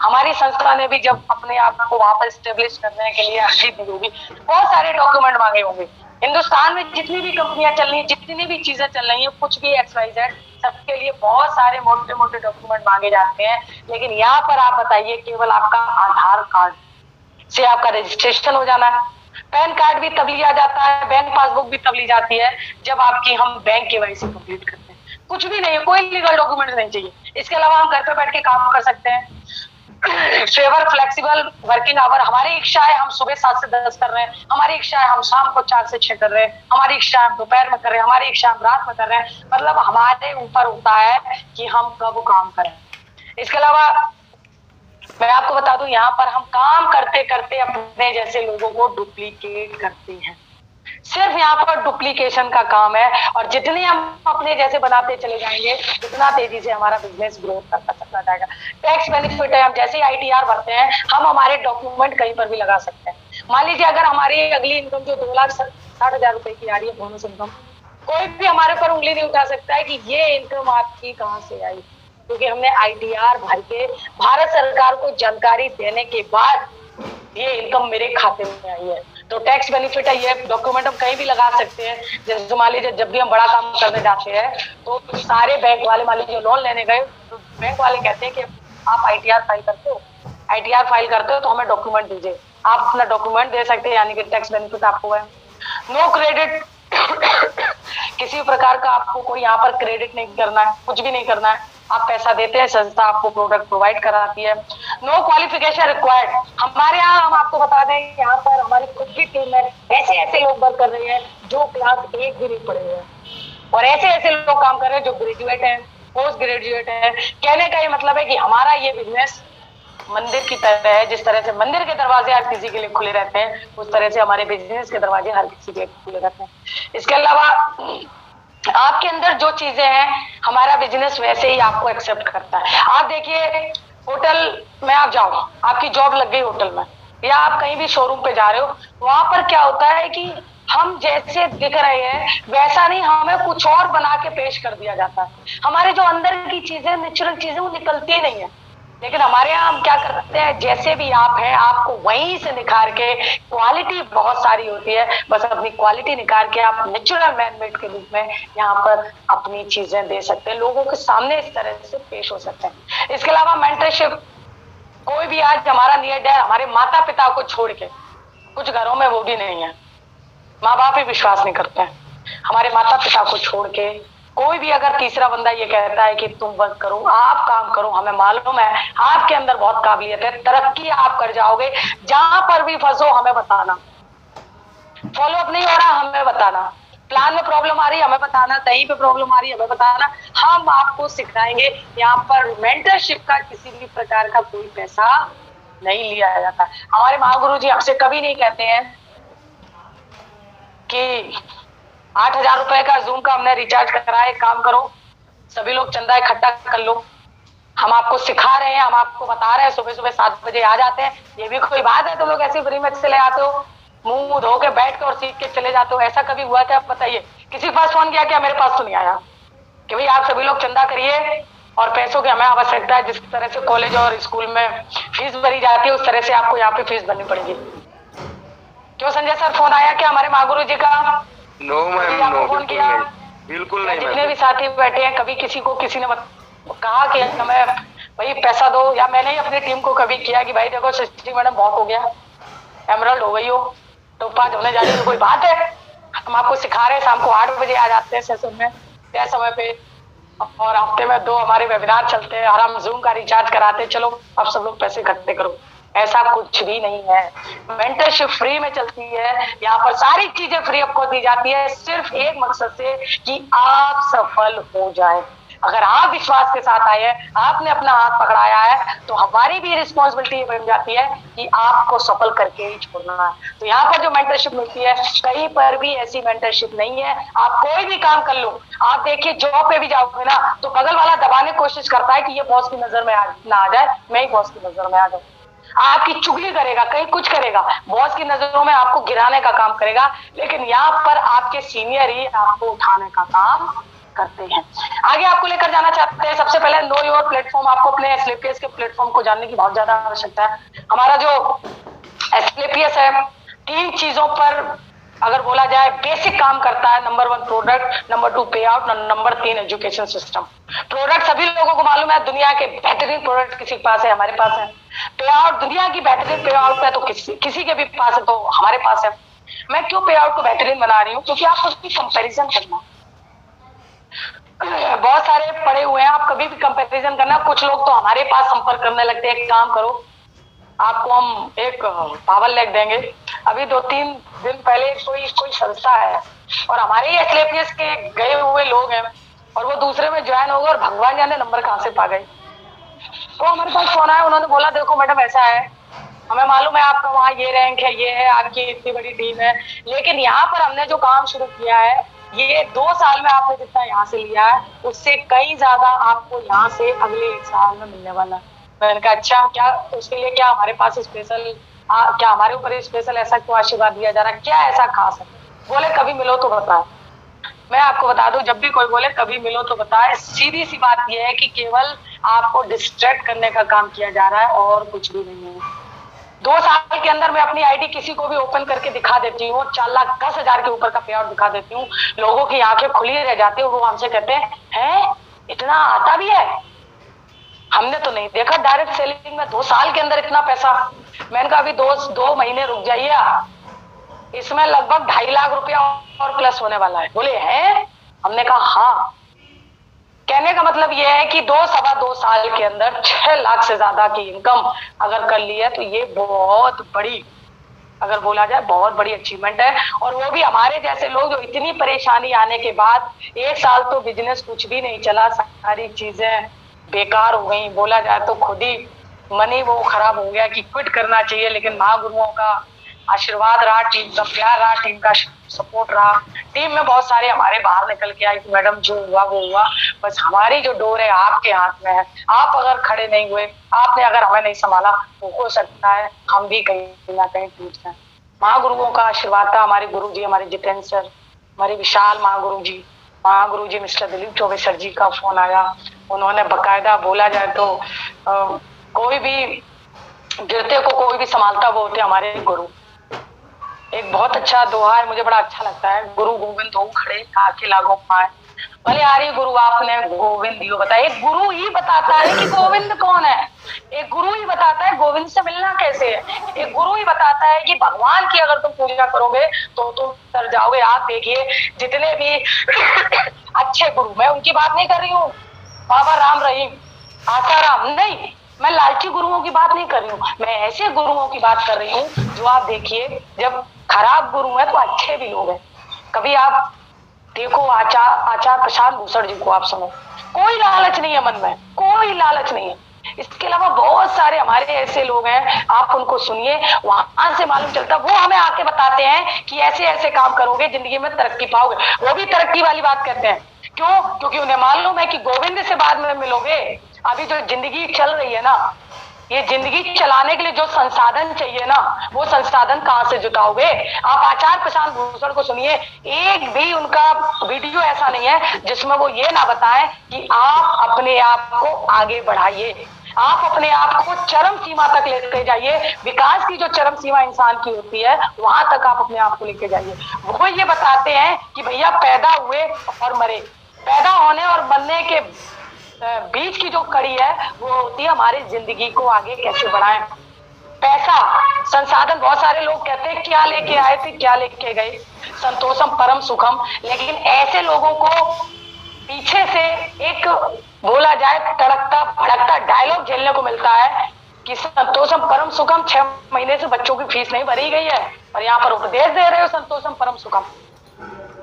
हमारी संस्था ने भी जब अपने आप को वहां पर स्टेब्लिश करने के लिए अर्जी दी होगी, बहुत सारे डॉक्यूमेंट मांगे होंगे। हिंदुस्तान में जितनी भी कंपनियां चल रही है, जितनी भी चीजें चल रही है, कुछ भी XYZ, सबके लिए बहुत सारे मोटे मोटे डॉक्यूमेंट मांगे जाते हैं। लेकिन यहाँ पर आप बताइए, केवल आपका आधार कार्ड से आपका रजिस्ट्रेशन हो जाना है। पैन कार्ड भी तब लिया जाता है, बैंक पासबुक भी तब ली जाती है जब आपकी हम बैंक KYC कंप्लीट करते हैं। कुछ भी नहीं है, कोई लीगल डॉक्यूमेंट नहीं चाहिए। इसके अलावा हम घर पे बैठ के काम कर सकते हैं। फेवर फ्लेक्सिबल वर्किंग आवर, हमारी इच्छा है हम सुबह 7 से 10 कर रहे हैं, हमारी इच्छा है हम शाम को 4 से 6 कर रहे हैं, हमारी इच्छा है हम दोपहर में कर रहे हैं, हमारी इच्छा हम रात में कर रहे हैं। मतलब हमारे ऊपर होता है कि हम कब काम करें। इसके अलावा मैं आपको बता दूं, यहाँ पर हम काम करते करते अपने जैसे लोगों को डुप्लीकेट करते हैं। सिर्फ यहाँ पर डुप्लीकेशन का काम है, और जितने हम अपने जैसे बनाते चले जाएंगे, उतना तेजी से हमारा बिजनेस ग्रोथ करता चला जाएगा। टैक्स बेनिफिट है, हम जैसे ही ITR भरते हैं, हम हमारे डॉक्यूमेंट कहीं पर भी लगा सकते हैं। मान लीजिए अगर हमारी अगली इनकम जो 2,60,000 रुपए की आ रही है, बोनस इनकम, कोई भी हमारे पर उंगली नहीं उठा सकता है कि ये इनकम आपकी कहाँ से आई, क्योंकि हमने ITR भर के भारत सरकार को जानकारी देने के बाद ये इनकम मेरे खाते में आई है। तो टैक्स बेनिफिट है, ये डॉक्यूमेंट हम कहीं भी लगा सकते हैं। जैसे मान लीजिए जब भी हम बड़ा काम करने जाते हैं, तो सारे बैंक वाले, मान लीजिए लोन लेने गए, तो बैंक वाले कहते हैं कि आप ITR फाइल करते हो, ITR फाइल करते हो तो हमें डॉक्यूमेंट दीजिए। आप अपना डॉक्यूमेंट दे सकते हैं, यानी कि टैक्स बेनिफिट आपको है। नो क्रेडिट, किसी प्रकार का आपको कोई यहाँ पर क्रेडिट नहीं करना है, कुछ भी नहीं करना है। आप पैसा देते हैं, संस्था आपको प्रोडक्ट प्रोवाइड कराती है। नो क्वालिफिकेशन रिक्वायर्ड, हमारे यहाँ हम आपको बता दें, यहाँ पर हमारी खुद की टीम में ऐसे ऐसे लोग वर्क कर रहे हैं जो क्लास 1 भी नहीं पढ़े हैं, और ऐसे ऐसे लोग काम कर रहे हैं जो ग्रेजुएट हैं, पोस्ट ग्रेजुएट हैं। कहने का ये मतलब है कि हमारा ये बिजनेस मंदिर की तरह है। जिस तरह से मंदिर के दरवाजे हर किसी के लिए खुले रहते हैं, उस तरह से हमारे बिजनेस के दरवाजे हर किसी के लिए खुले रहते हैं। इसके अलावा आपके अंदर जो चीजें हैं, हमारा बिजनेस वैसे ही आपको एक्सेप्ट करता है। आप देखिए, होटल में आप जाओ, आपकी जॉब लग गई होटल में, या आप कहीं भी शोरूम पे जा रहे हो, वहां पर क्या होता है कि हम जैसे दिख रहे हैं वैसा नहीं, हमें कुछ और बना के पेश कर दिया जाता है। हमारे जो अंदर की चीजें, नेचुरल चीजें, वो निकलती ही नहीं है। लेकिन हमारे यहाँ हम क्या करते हैं, जैसे भी आप हैं, आपको वहीं से निखार के, क्वालिटी बहुत सारी होती है, बस अपनी क्वालिटी निकाल के आप नेचुरल मैनमेड के रूप में यहाँ पर अपनी चीजें दे सकते हैं, लोगों के सामने इस तरह से पेश हो सकते हैं। इसके अलावा मेंटरशिप, कोई भी आज हमारा नियर डेयर, हमारे माता पिता को छोड़ के, कुछ घरों में वो भी नहीं है, माँ बाप ही विश्वास नहीं करते हैं, हमारे माता पिता को छोड़ के कोई भी अगर तीसरा बंदा ये कहता है कि तुम वर्क करो, आप काम करो, हमें मालूम है आपके अंदर बहुत काबिलियत है, तरक्की आप कर जाओगे, जहां पर भी फंसो हमें बताना, फॉलोअप नहीं हो रहा हमें बताना, प्लान में प्रॉब्लम आ रही है हमें बताना, कहीं पे प्रॉब्लम आ रही है हमें बताना, हम आपको सिखाएंगे। यहाँ पर मेंटरशिप का किसी भी प्रकार का कोई पैसा नहीं लिया जाता। हमारे महागुरु जी हमसे कभी नहीं कहते हैं कि 8,000 रुपए का जूम का हमने रिचार्ज कराए, काम करो, सभी लोग चंदा इकट्ठा कर लो। हम आपको सिखा रहे हैं, हम आपको बता रहे हैं, सुबह सुबह 7 बजे आ जाते हैं, ये भी कोई बात है? तुम लोग ऐसे फ्री में चले आते हो, मुंह धो के बैठ के और सीख के चले जाते हो। ऐसा कभी हुआ क्या? बताइए, किसी के पास फोन किया क्या? मेरे पास तो नहीं आया कि भाई आप सभी लोग चंदा करिए और पैसों की हमें आवश्यकता है। जिस तरह से कॉलेज और स्कूल में फीस भरी जाती है, उस तरह से आपको यहाँ पे फीस भरनी पड़ेगी। क्यों संजय सर, फोन आया क्या हमारे माँ गुरु जी का? नो मैम, नो, फोन किया? बिल्कुल नहीं। जितने भी साथी बैठे हैं, कभी किसी को किसी ने कहा कि हमें भाई पैसा दो? या मैंने ही अपनी टीम को कभी किया कि भाई देखो सृष्टि मैडम बहुत हो गया, एमरल्ड हो गई हो, तो 5 होने जा रही है, कोई बात है? हम आपको सिखा रहे हैं, शाम को 8 बजे आ जाते हैं सेशन में तय समय पे, और हफ्ते में 2 हमारे वेबिनार चलते हैं, और हम जूम का रिचार्ज कराते हैं। चलो आप सब लोग पैसे इकट्ठे करो। ऐसा कुछ भी नहीं है। मेंटरशिप फ्री में चलती है, यहाँ पर सारी चीजें फ्री आपको दी जाती है, सिर्फ एक मकसद से कि आप सफल हो जाए। अगर आप विश्वास के साथ आए हैं, आपने अपना हाथ पकड़ाया है, तो हमारी भी रिस्पॉन्सिबिलिटी बन जाती है कि आपको सफल करके ही छोड़ना है। तो यहाँ पर जो मेंटरशिप मिलती है, कहीं पर भी ऐसी मेंटरशिप नहीं है। आप कोई भी काम कर लो, आप देखिए जॉब पे भी जाओगे ना, तो बगल वाला दबाने की कोशिश करता है कि ये बॉस की नजर में ना आ जाए, मैं ही बॉस की नजर में आ जाऊं। आपकी चुगली करेगा, कहीं कुछ करेगा, बॉस की नजरों में आपको गिराने का काम करेगा, लेकिन यहाँ पर आपके सीनियर ही आपको उठाने का काम करते हैं। आगे आपको लेकर जाना चाहते हैं। सबसे पहले नो योर प्लेटफॉर्म। आपको अपने एसएलपीएस के प्लेटफॉर्म को जानने की बहुत ज्यादा आवश्यकता है। हमारा जो एसएलपीएस है, 3 चीजों पर अगर बोला जाए बेसिक काम करता है। नंबर 1 प्रोडक्ट, नंबर 2 पे out, number 3 education system. Product सभी लोगों को मालूम है, दुनिया के बेहतरीन प्रोडक्ट किसी के पास है, हमारे पास है। पे आउट, दुनिया की बेहतरीन पे आउट है तो किसी के भी पास है, तो हमारे पास है। मैं क्यों पे आउट को बेहतरीन बना रही हूँ? क्योंकि आप उसकी कंपेरिजन करना, बहुत सारे पड़े हुए हैं, आप कभी भी कंपैरिजन करना। कुछ लोग तो हमारे पास संपर्क करने लगते हैं, एक काम करो आपको हम एक पावर लेग देंगे। अभी 2-3 दिन पहले कोई संस्था है और हमारे ही एसएलपीएस के गए हुए लोग हैं, और वो दूसरे में ज्वाइन हो गए, और भगवान जाने नंबर कहाँ से पा गए। तो हमारे पास फोन आया, उन्होंने बोला देखो मैडम ऐसा है, हमें मालूम है आपका वहाँ ये रैंक है, ये है, आपकी इतनी बड़ी टीम है, लेकिन यहाँ पर हमने जो काम शुरू किया है, ये 2 साल में आपने जितना यहाँ से लिया है, उससे कई ज्यादा आपको यहाँ से अगले 1 साल में मिलने वाला है। मैंने कहा अच्छा, क्या उसके लिए क्या हमारे पास स्पेशल, क्या हमारे ऊपर स्पेशल ऐसा क्यों आशीर्वाद दिया जा रहा है, क्या ऐसा खास है? बोले कभी मिलो तो बताए। मैं आपको बता दूं, जब भी कोई बोले कभी मिलो तो बताए, सीधी सी बात यह है कि केवल आपको डिस्ट्रैक्ट करने का काम किया जा रहा है और कुछ भी नहीं है। 2 साल के अंदर मैं अपनी आईडी किसी को भी ओपन करके दिखा देती हूँ, 4,10,000 के ऊपर का पे आउट दिखा देती हूँ, लोगों की आंखें खुली रह जाती है, वो हमसे कहते हैं इतना आता भी है, हमने तो नहीं देखा डायरेक्ट सेलिंग में 2 साल के अंदर इतना पैसा। मैंने कहा अभी 2 महीने रुक जाइए, इसमें लगभग 2.5 लाख रुपया और प्लस होने वाला है। बोले हैं? हमने कहा हाँ। कहने का मतलब यह है कि 2-2.25 साल के अंदर 6 लाख से ज्यादा की इनकम अगर कर ली है, तो ये बहुत बड़ी, अगर बोला जाए बहुत बड़ी अचीवमेंट है। और वो भी हमारे जैसे लोग जो इतनी परेशानी आने के बाद 1 साल तो बिजनेस कुछ भी नहीं चला, सारी चीजें बेकार हो गई। बोला जाए तो खुद ही मनी वो खराब हो गया कि क्विट करना चाहिए, लेकिन महागुरुओं का आशीर्वाद रहा, टीम का प्यार रहा, टीम का सपोर्ट रहा। टीम में बहुत सारे हमारे बाहर निकल के आए कि मैडम जो हुआ वो हुआ, बस हमारी जो डोर है आपके हाथ में है। आप अगर खड़े नहीं हुए, आपने अगर हमें नहीं संभाला, तो हो सकता है हम भी कहीं ना कहीं टूट जाए। महागुरुओं का आशीर्वाद था। हमारे गुरु जी, हमारे जितेंद्र सर, हमारे विशाल महागुरु जी मिस्टर दिलीप चौबे सर जी का फोन आया। उन्होंने बकायदा, बोला जाए तो कोई भी गिरते को कोई भी संभालता वो होते हमारे गुरु। एक बहुत अच्छा दोहा है, मुझे बड़ा अच्छा लगता है, गुरु गोविंद हो खड़े आके लागो पाए, भले आ रही गुरु आपने गोविंद दियो बताया। एक गुरु ही बताता है कि गोविंद कौन है, एक गुरु ही बताता है गोविंद से मिलना कैसे है, एक गुरु ही बताता है कि भगवान की अगर तुम पूजा करोगे तो तुम तर जाओगे। आप देखिए जितने भी अच्छे गुरु, मैं उनकी बात नहीं कर रही हूँ, बाबा राम रहीम, आसाराम नहीं, मैं लालची गुरुओं की बात नहीं कर रही हूँ, मैं ऐसे गुरुओं की बात कर रही हूँ जो आप देखिए, जब खराब गुरु है तो अच्छे भी लोग हैं। कभी आप देखो आचार्य प्रशांत भूषण जी को आप सुनो, कोई लालच नहीं है मन में, कोई लालच नहीं है। इसके अलावा बहुत सारे हमारे ऐसे लोग हैं, आप उनको सुनिए, वहां से मालूम चलता, वो हमें आके बताते हैं कि ऐसे ऐसे काम करोगे जिंदगी में तरक्की पाओगे। वो भी तरक्की वाली बात करते हैं, क्यों? क्योंकि उन्हें मालूम है कि गोविंद से बाद में मिलोगे अभी जो जिंदगी चल रही है ना, ये जिंदगी चलाने के लिए जो संसाधन चाहिए ना, वो संसाधन कहाँ से जुटाओगे? आप आचार्य प्रशांत भूषण को सुनिए, एक भी उनका वीडियो ऐसा नहीं है जिसमें वो ये ना बताएं कि आप अपने आप को आगे बढ़ाइए, आप अपने आप को चरम सीमा तक लेके जाइए। विकास की जो चरम सीमा इंसान की होती है, वहां तक आप अपने आप को लेके जाइए। वो ये बताते हैं कि भैया पैदा हुए और मरे, पैदा होने और मरने के बीच की जो कड़ी है वो होती है हमारी जिंदगी को आगे कैसे बढ़ाएं। पैसा, संसाधन, बहुत सारे लोग कहते हैं क्या लेके आए थे, क्या लेके गए, संतोषम परम सुखम, लेकिन ऐसे लोगों को पीछे से एक बोला जाए तड़कता भड़कता डायलॉग झेलने को मिलता है कि संतोषम परम सुखम, 6 महीने से बच्चों की फीस नहीं भरी गई है और यहाँ पर उपदेश दे रहे हो संतोषम परम सुखम।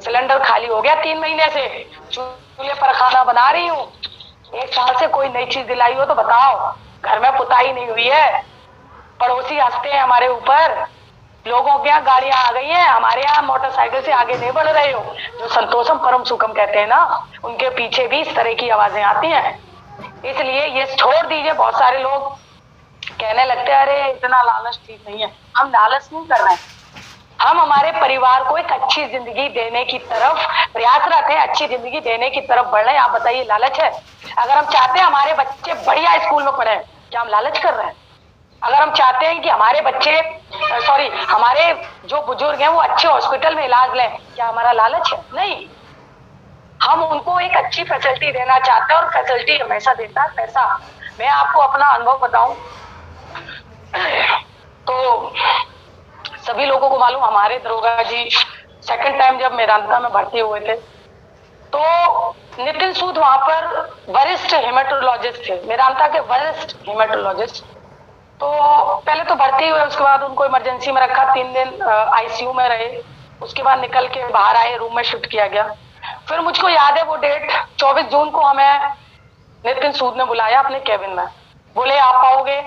सिलेंडर खाली हो गया 3 महीने से, चूल्हे पर खाना बना रही हूँ, 1 साल से कोई नई चीज दिलाई हो तो बताओ, घर में पुताई नहीं हुई है, पड़ोसी हंसते हैं हमारे ऊपर, लोगों के यहाँ गाड़ियां आ गई हैं, हमारे यहाँ मोटरसाइकिल से आगे नहीं बढ़ रहे हो। जो संतोषम परम सुखम कहते हैं ना, उनके पीछे भी इस तरह की आवाजें आती हैं। इसलिए ये छोड़ दीजिए। बहुत सारे लोग कहने लगते हैं अरे इतना लालच ठीक नहीं है। हम लालच नहीं कर रहे हैं, हम हमारे परिवार को एक अच्छी जिंदगी देने की तरफ प्रयासरत हैं, अच्छी जिंदगी देने की तरफ बढ़ रहे हैं। आप बताइए लालच है? अगर हम चाहते हैं हमारे बच्चे बढ़िया स्कूल में पढ़े, क्या हम लालच कर रहे हैं? अगर हम चाहते हैं कि हमारे बच्चे हमारे जो बुजुर्ग हैं वो अच्छे हॉस्पिटल में इलाज लें, क्या हमारा लालच है? नहीं, हम उनको एक अच्छी फैसिलिटी देना चाहते हैं और फैसिलिटी हमेशा देता है पैसा। मैं आपको अपना अनुभव बताऊं तो सभी लोगों को मालूम, हमारे दरोगा जी सेकंड टाइम जब मेदांता में भर्ती हुए थे तो नितिन सूद वहां पर वरिष्ठ हेमेटोलॉजिस्ट थे, मेदांता के वरिष्ठ हेमेटोलॉजिस्ट। तो पहले तो भर्ती हुए, उसके बाद उनको इमरजेंसी में रखा, 3 दिन आईसीयू में रहे, उसके बाद निकल के बाहर आए, रूम में शिफ्ट किया गया। फिर मुझको याद है वो डेट 24 जून को हमें नितिन सूद ने बुलाया अपने केबिन में, बोले आप आओगे?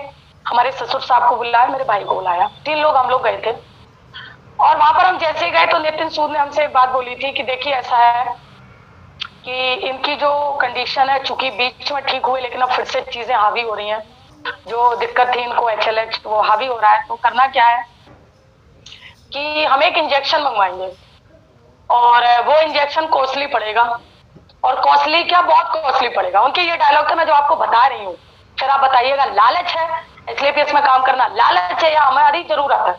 हमारे ससुर साहब को बुलाया, मेरे भाई को बुलाया, 3 लोग हम लोग गए थे। और वहां पर हम जैसे गए तो नितिन सूद ने हमसे एक बात बोली थी कि देखिए ऐसा है कि इनकी जो कंडीशन है, चूंकि बीच में ठीक हुई लेकिन अब फिर से चीजें हावी हो रही हैं, जो दिक्कत थी इनको HLH वो हावी हो रहा है, तो करना क्या है कि हम एक इंजेक्शन मंगवाएंगे और वो इंजेक्शन कॉस्टली पड़ेगा, और कॉस्टली क्या, बहुत कॉस्टली पड़ेगा। उनके ये डायलॉग था, मैं जो आपको बता रही हूँ। फिर आप बताइएगा लालच है SLPS में काम करना, लालच है या हमारी जरूरत है?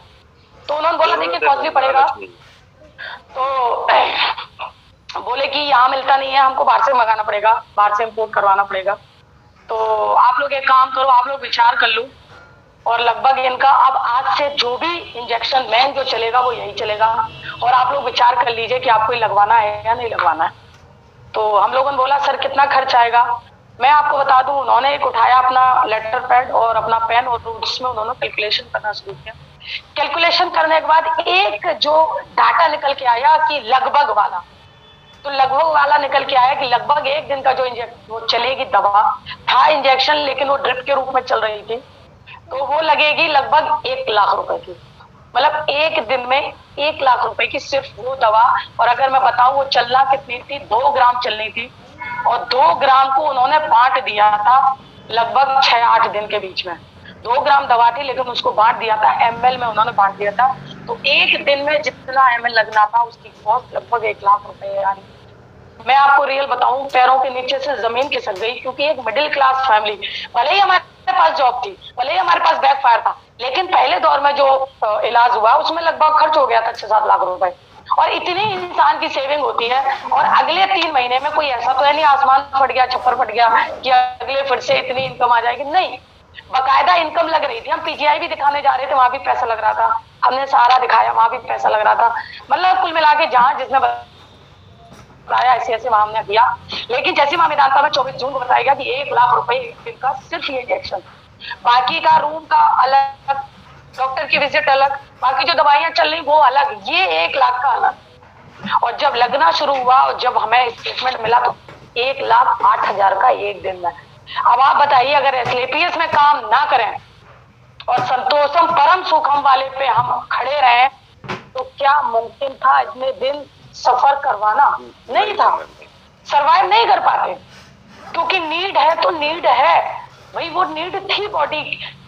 तो उन्होंने बोला देखिए कॉस्टली पड़ेगा, तो बोले कि यहाँ मिलता नहीं है, हमको बाहर से मंगाना पड़ेगा, बाहर से इम्पोर्ट करवाना पड़ेगा। तो आप लोग एक काम करो, आप लोग विचार कर लो, और लगभग इनका अब आज से जो भी इंजेक्शन मैन जो चलेगा वो यही चलेगा, और आप लोग विचार कर लीजिए कि आपको लगवाना है या नहीं लगवाना है। तो हम लोगों ने बोला सर कितना खर्च आएगा? मैं आपको बता दूं, उन्होंने एक उठाया अपना लेटर पैड और अपना पेन, और उसमें उन्होंने कैलकुलेशन करना शुरू किया। कैलकुलेशन करने के बाद एक जो डाटा निकल के आया कि लगभग वाला, तो लगभग वाला निकल के आया कि लगभग 1 दिन का जो वो चलेगी दवा था इंजेक्शन, लेकिन वो ड्रिप के रूप में चल रही थी, तो वो लगेगी लगभग 1 लाख रुपए की। मतलब 1 दिन में 1 लाख रुपए की सिर्फ वो दवा। और अगर मैं बताऊं वो चलना कितनी थी, 2 ग्राम चलनी थी, और 2 ग्राम को उन्होंने बांट दिया था लगभग 6-8 दिन के बीच में। 2 ग्राम दवा थी लेकिन उसको बांट दिया था, ml में उन्होंने बांट दिया था। तो 1 दिन में जितना ml लगना था उसकी कॉस्ट लगभग 1 लाख रुपए है। मैं आपको रियल बताऊं, पैरों के नीचे से जमीन खिसक गई, क्योंकि एक मिडिल क्लास फैमिली, भले ही हमारे पास जॉब थी, भले ही हमारे पास बैकफायर था, लेकिन पहले दौर में जो इलाज हुआ उसमें लगभग खर्च हो गया था 6-7 लाख रुपए। और इतनी इंसान की सेविंग होती है, और अगले 3 महीने में कोई ऐसा तो है नहीं आसमान फट गया, छप्पर फट गया कि अगले फिर से इतनी इनकम आ जाएगी, नहीं, बाकायदा इनकम लग रही थी। हम PGI भी दिखाने जा रहे थे, वहां भी पैसा लग रहा था, हमने सहारा दिखाया, वहां भी पैसा लग रहा था। मतलब कुल मिला के जहाँ जिसने बताया ऐसे वहां हमने दिया। लेकिन जैसे वहां मेदांता में 24 जून को बताया गया कि 1 लाख रुपए 1 दिन का सिर्फ ये इंजेक्शन, बाकी का रूम का अलग, डॉक्टर की विजिट अलग, बाकी जो दवाइयां चल रही वो अलग, ये 1 लाख का अलग। और जब लगना शुरू हुआ और जब हमें स्टेटमेंट मिला तो 1,08,000 का 1 दिन में। अब आप बताइए अगर SLPS में काम ना करें और संतोषम परम सुखम वाले पे हम खड़े रहे तो क्या मुमकिन था इतने दिन सफर करवाना? नहीं था, सरवाइव नहीं कर पाते। क्योंकि नीड है तो नीड है भाई, वो नीड थी बॉडी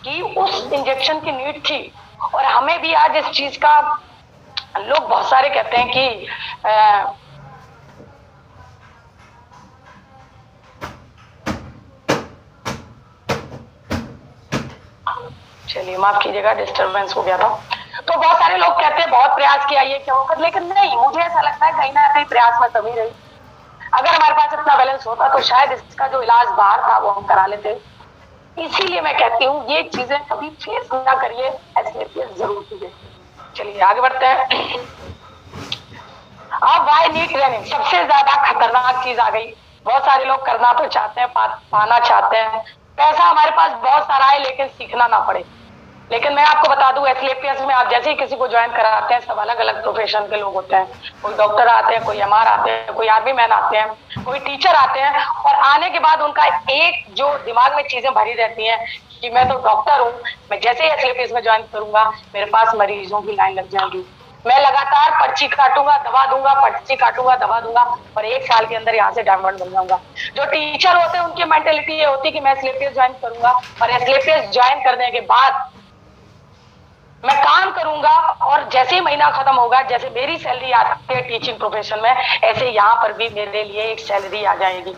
की, उस इंजेक्शन की नीड थी। और हमें भी आज इस चीज का, लोग बहुत सारे कहते हैं कि चलिए माफ कीजिएगा, डिस्टरबेंस हो गया था। तो बहुत सारे लोग कहते हैं बहुत प्रयास किया ये क्या होगा, लेकिन नहीं, मुझे ऐसा लगता है कहीं ना कहीं प्रयास में कमी रही। अगर हमारे पास इतना बैलेंस होता तो शायद इसका जो इलाज बाहर था वो हम करा लेते। इसीलिए मैं कहती हूँ ये चीजें कभी फेस ना करिए, ऐसे जरूर कीजिए। चलिए आगे बढ़ते हैं। अब वाई नीड ट्रेनिंग, सबसे ज्यादा खतरनाक चीज आ गई। बहुत सारे लोग करना तो चाहते हैं, पाना चाहते हैं, पैसा हमारे पास बहुत सारा है, लेकिन सीखना ना पड़े। लेकिन मैं आपको बता दूं, एसएलपीएस में आप जैसे ही किसी को ज्वाइन कराते हैं, सब अलग अलग प्रोफेशन के लोग होते हैं। कोई डॉक्टर आते हैं, कोई एमआर आते हैं, कोई आर्मी मैन आते हैं, कोई टीचर आते हैं। और आने के बाद उनका एक जो दिमाग में चीजें भरी रहती हैं कि मैं तो डॉक्टर हूँ, मैं जैसे ही एसएलपीएस में ज्वाइन करूंगा मेरे पास मरीजों की लाइन लग जाएगी, मैं लगातार पर्ची काटूंगा दवा दूंगा, पर्ची काटूंगा दवा दूंगा, और 1 साल के अंदर यहाँ से डायमंड बन जाऊंगा। जो टीचर होते हैं उनकी मेंटेलिटी ये होती है कि मैं एसएलपीएस ज्वाइन करूंगा, और एसएलपीएस ज्वाइन करने के बाद मैं काम करूंगा, और जैसे ही महीना खत्म होगा, जैसे मेरी सैलरी आती है टीचिंग प्रोफेशन में, ऐसे यहाँ पर भी मेरे लिए एक सैलरी आ जाएगी।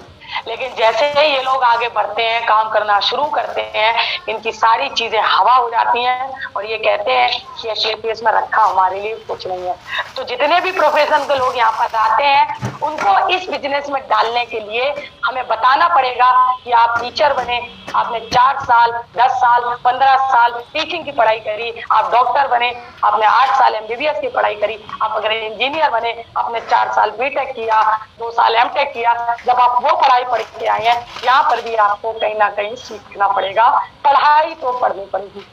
लेकिन जैसे ही ये लोग आगे बढ़ते हैं, काम करना शुरू करते हैं, इनकी सारी चीजें हवा हो जाती हैं, और ये कहते हैं कि एसएलपीएस में रखा हमारे लिए कुछ नहीं है। तो जितने भी प्रोफेशन के लोग यहाँ पर आते हैं, उनको इस बिजनेस में डालने के लिए हमें बताना पड़ेगा कि आप टीचर बने, आपने 4 साल 10 साल 15 साल टीचिंग की पढ़ाई करी, आप डॉक्टर बने, आपने 8 साल एमबीबीएस की पढ़ाई करी, आप अगर इंजीनियर बने, आपने 4 साल बीटेक किया, 2 साल एमटेक किया। जब आप वो पढ़ाई पढ़ के आए हैं, यहाँ पर भी आपको कहीं ना कहीं सीखना पड़ेगा, पढ़ाई तो पढ़नी पड़ेगी।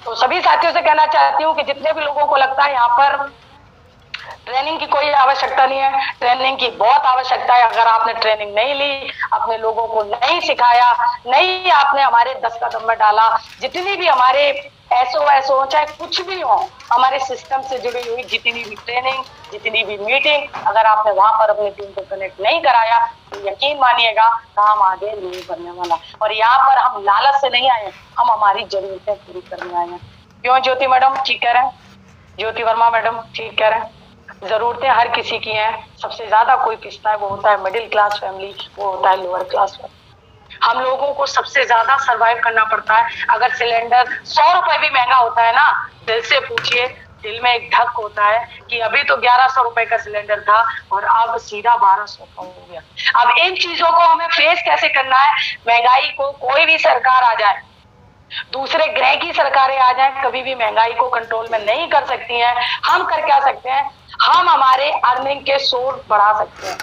तो सभी साथियों से कहना चाहती हूँ कि जितने भी लोगों को लगता है यहाँ पर ट्रेनिंग की कोई आवश्यकता नहीं है, ट्रेनिंग की बहुत आवश्यकता है। अगर आपने ट्रेनिंग नहीं ली, अपने लोगों को नहीं सिखाया, नहीं आपने हमारे 10 कदम में डाला, जितनी भी हमारे एसओएस हो, चाहे कुछ भी हो, हमारे सिस्टम से जुड़ी हुई जितनी भी ट्रेनिंग, जितनी भी मीटिंग, अगर आपने वहां पर अपनी टीम को कनेक्ट नहीं कराया, तो यकीन मानिएगा काम आगे नहीं बढ़ने वाला। और यहाँ पर हम लालच से नहीं आए, हम हमारी जरूरतें पूरी करने आए हैं। क्यों ज्योति मैडम ठीक कह रहे हैं? ज्योति वर्मा मैडम ठीक कह रहे हैं। जरूरतें हर किसी की हैं, सबसे ज्यादा कोई पिसता है वो होता है मिडिल क्लास फैमिली, वो होता है लोअर क्लास फैमिली। हम लोगों को सबसे ज्यादा सरवाइव करना पड़ता है। अगर सिलेंडर 100 रुपए भी महंगा होता है ना, दिल से पूछिए, दिल में एक धक होता है कि अभी तो 1100 रुपए का सिलेंडर था और अब सीधा 1200 का हो गया। अब इन चीजों को हमें फेस कैसे करना है? महंगाई को कोई भी सरकार आ जाए, दूसरे ग्रह की सरकारें आ जाएं, कभी भी महंगाई को कंट्रोल में नहीं कर सकती हैं। हम कर क्या सकते हैं? हम हमारे अर्निंग के सोर्स बढ़ा सकते हैं।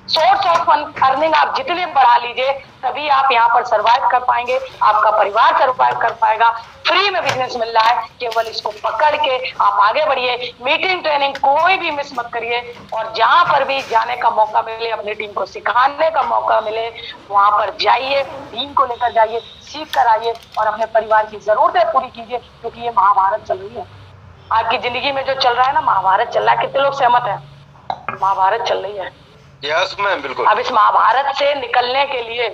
सोर्स ऑफ अर्निंग आप जितने बढ़ा लीजिए, तभी आप यहाँ पर सरवाइव कर पाएंगे, आपका परिवार सरवाइव कर पाएगा। फ्री में बिजनेस मिल रहा है, केवल इसको पकड़ के आप आगे बढ़िए। मीटिंग ट्रेनिंग कोई भी मिस मत करिए, और जहां पर भी जाने का मौका मिले, अपनी टीम को सिखाने का मौका मिले, वहां पर जाइए, टीम को लेकर जाइए, सीख कर आइए और अपने परिवार की जरूरतें पूरी कीजिए। क्योंकि ये महाभारत चल रही है आपकी जिंदगी में, जो चल रहा है ना, महाभारत चल रहा है। कितने लोग सहमत हैं? महाभारत चल रही है। यस मैम, बिल्कुल। अब इस महाभारत से निकलने के लिए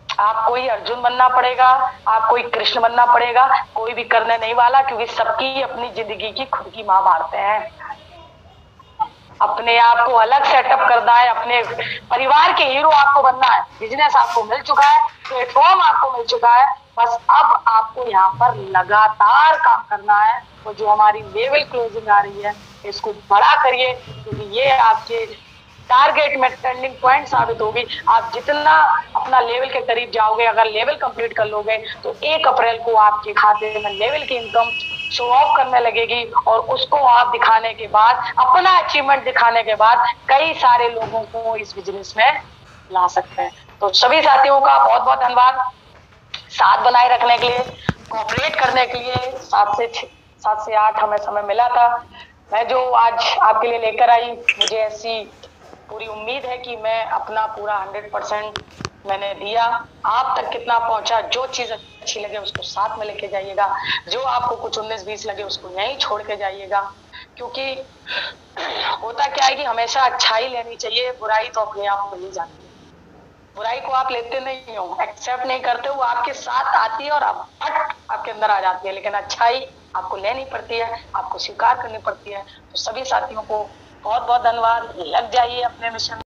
आपको ही अर्जुन बनना पड़ेगा, आपको ही कृष्ण बनना पड़ेगा, कोई भी करने नहीं वाला, क्योंकि सबकी अपनी जिंदगी की खुद की महाभारतें हैं। अपने आप को अलग सेटअप करना है, अपने परिवार के हीरो आपको बनना है। बिजनेस आपको मिल चुका है, प्लेटफॉर्म आपको मिल चुका है, बस अब आपको यहाँ पर लगातार काम करना है। तो जो हमारी लेवल क्लोजिंग आ रही है, इसको बड़ा करिए, क्योंकि ये आपके टारगेट में टर्निंग पॉइंट साबित होगी। आप जितना अपना लेवल के करीब जाओगे, अगर लेवल कंप्लीट कर लोगे, तो 1 अप्रैल को आपके खाते में लेवल की इनकम शो ऑफ करने लगेगी, और उसको आप दिखाने के बाद, अपना अचीवमेंट दिखाने के बाद, कई सारे लोगों को इस बिजनेस में ला सकते हैं। तो सभी साथियों का बहुत बहुत धन्यवाद, साथ बनाए रखने के लिए, कोऑपरेट करने के लिए। 7 से 8 हमें समय मिला था। मैं जो आज आपके लिए लेकर आई, मुझे ऐसी पूरी उम्मीद है कि मैं अपना पूरा 100% मैंने दिया। आप तक कितना पहुंचा, जो चीज अच्छी लगे उसको साथ में लेके जाइएगा, जो आपको कुछ 19-20 लगे उसको यहीं छोड़ के जाइएगा। क्योंकि होता क्या है कि हमेशा अच्छाई लेनी चाहिए, बुराई तो अपने आप मिल जाती है। बुराई को आप लेते नहीं हो, एक्सेप्ट नहीं करते हो, वो आपके साथ आती है और आप आपके अंदर आ जाती है, लेकिन अच्छाई आपको लेनी पड़ती है, आपको स्वीकार करनी पड़ती है। तो सभी साथियों को बहुत बहुत धन्यवाद, लग जाइए अपने मिशन में।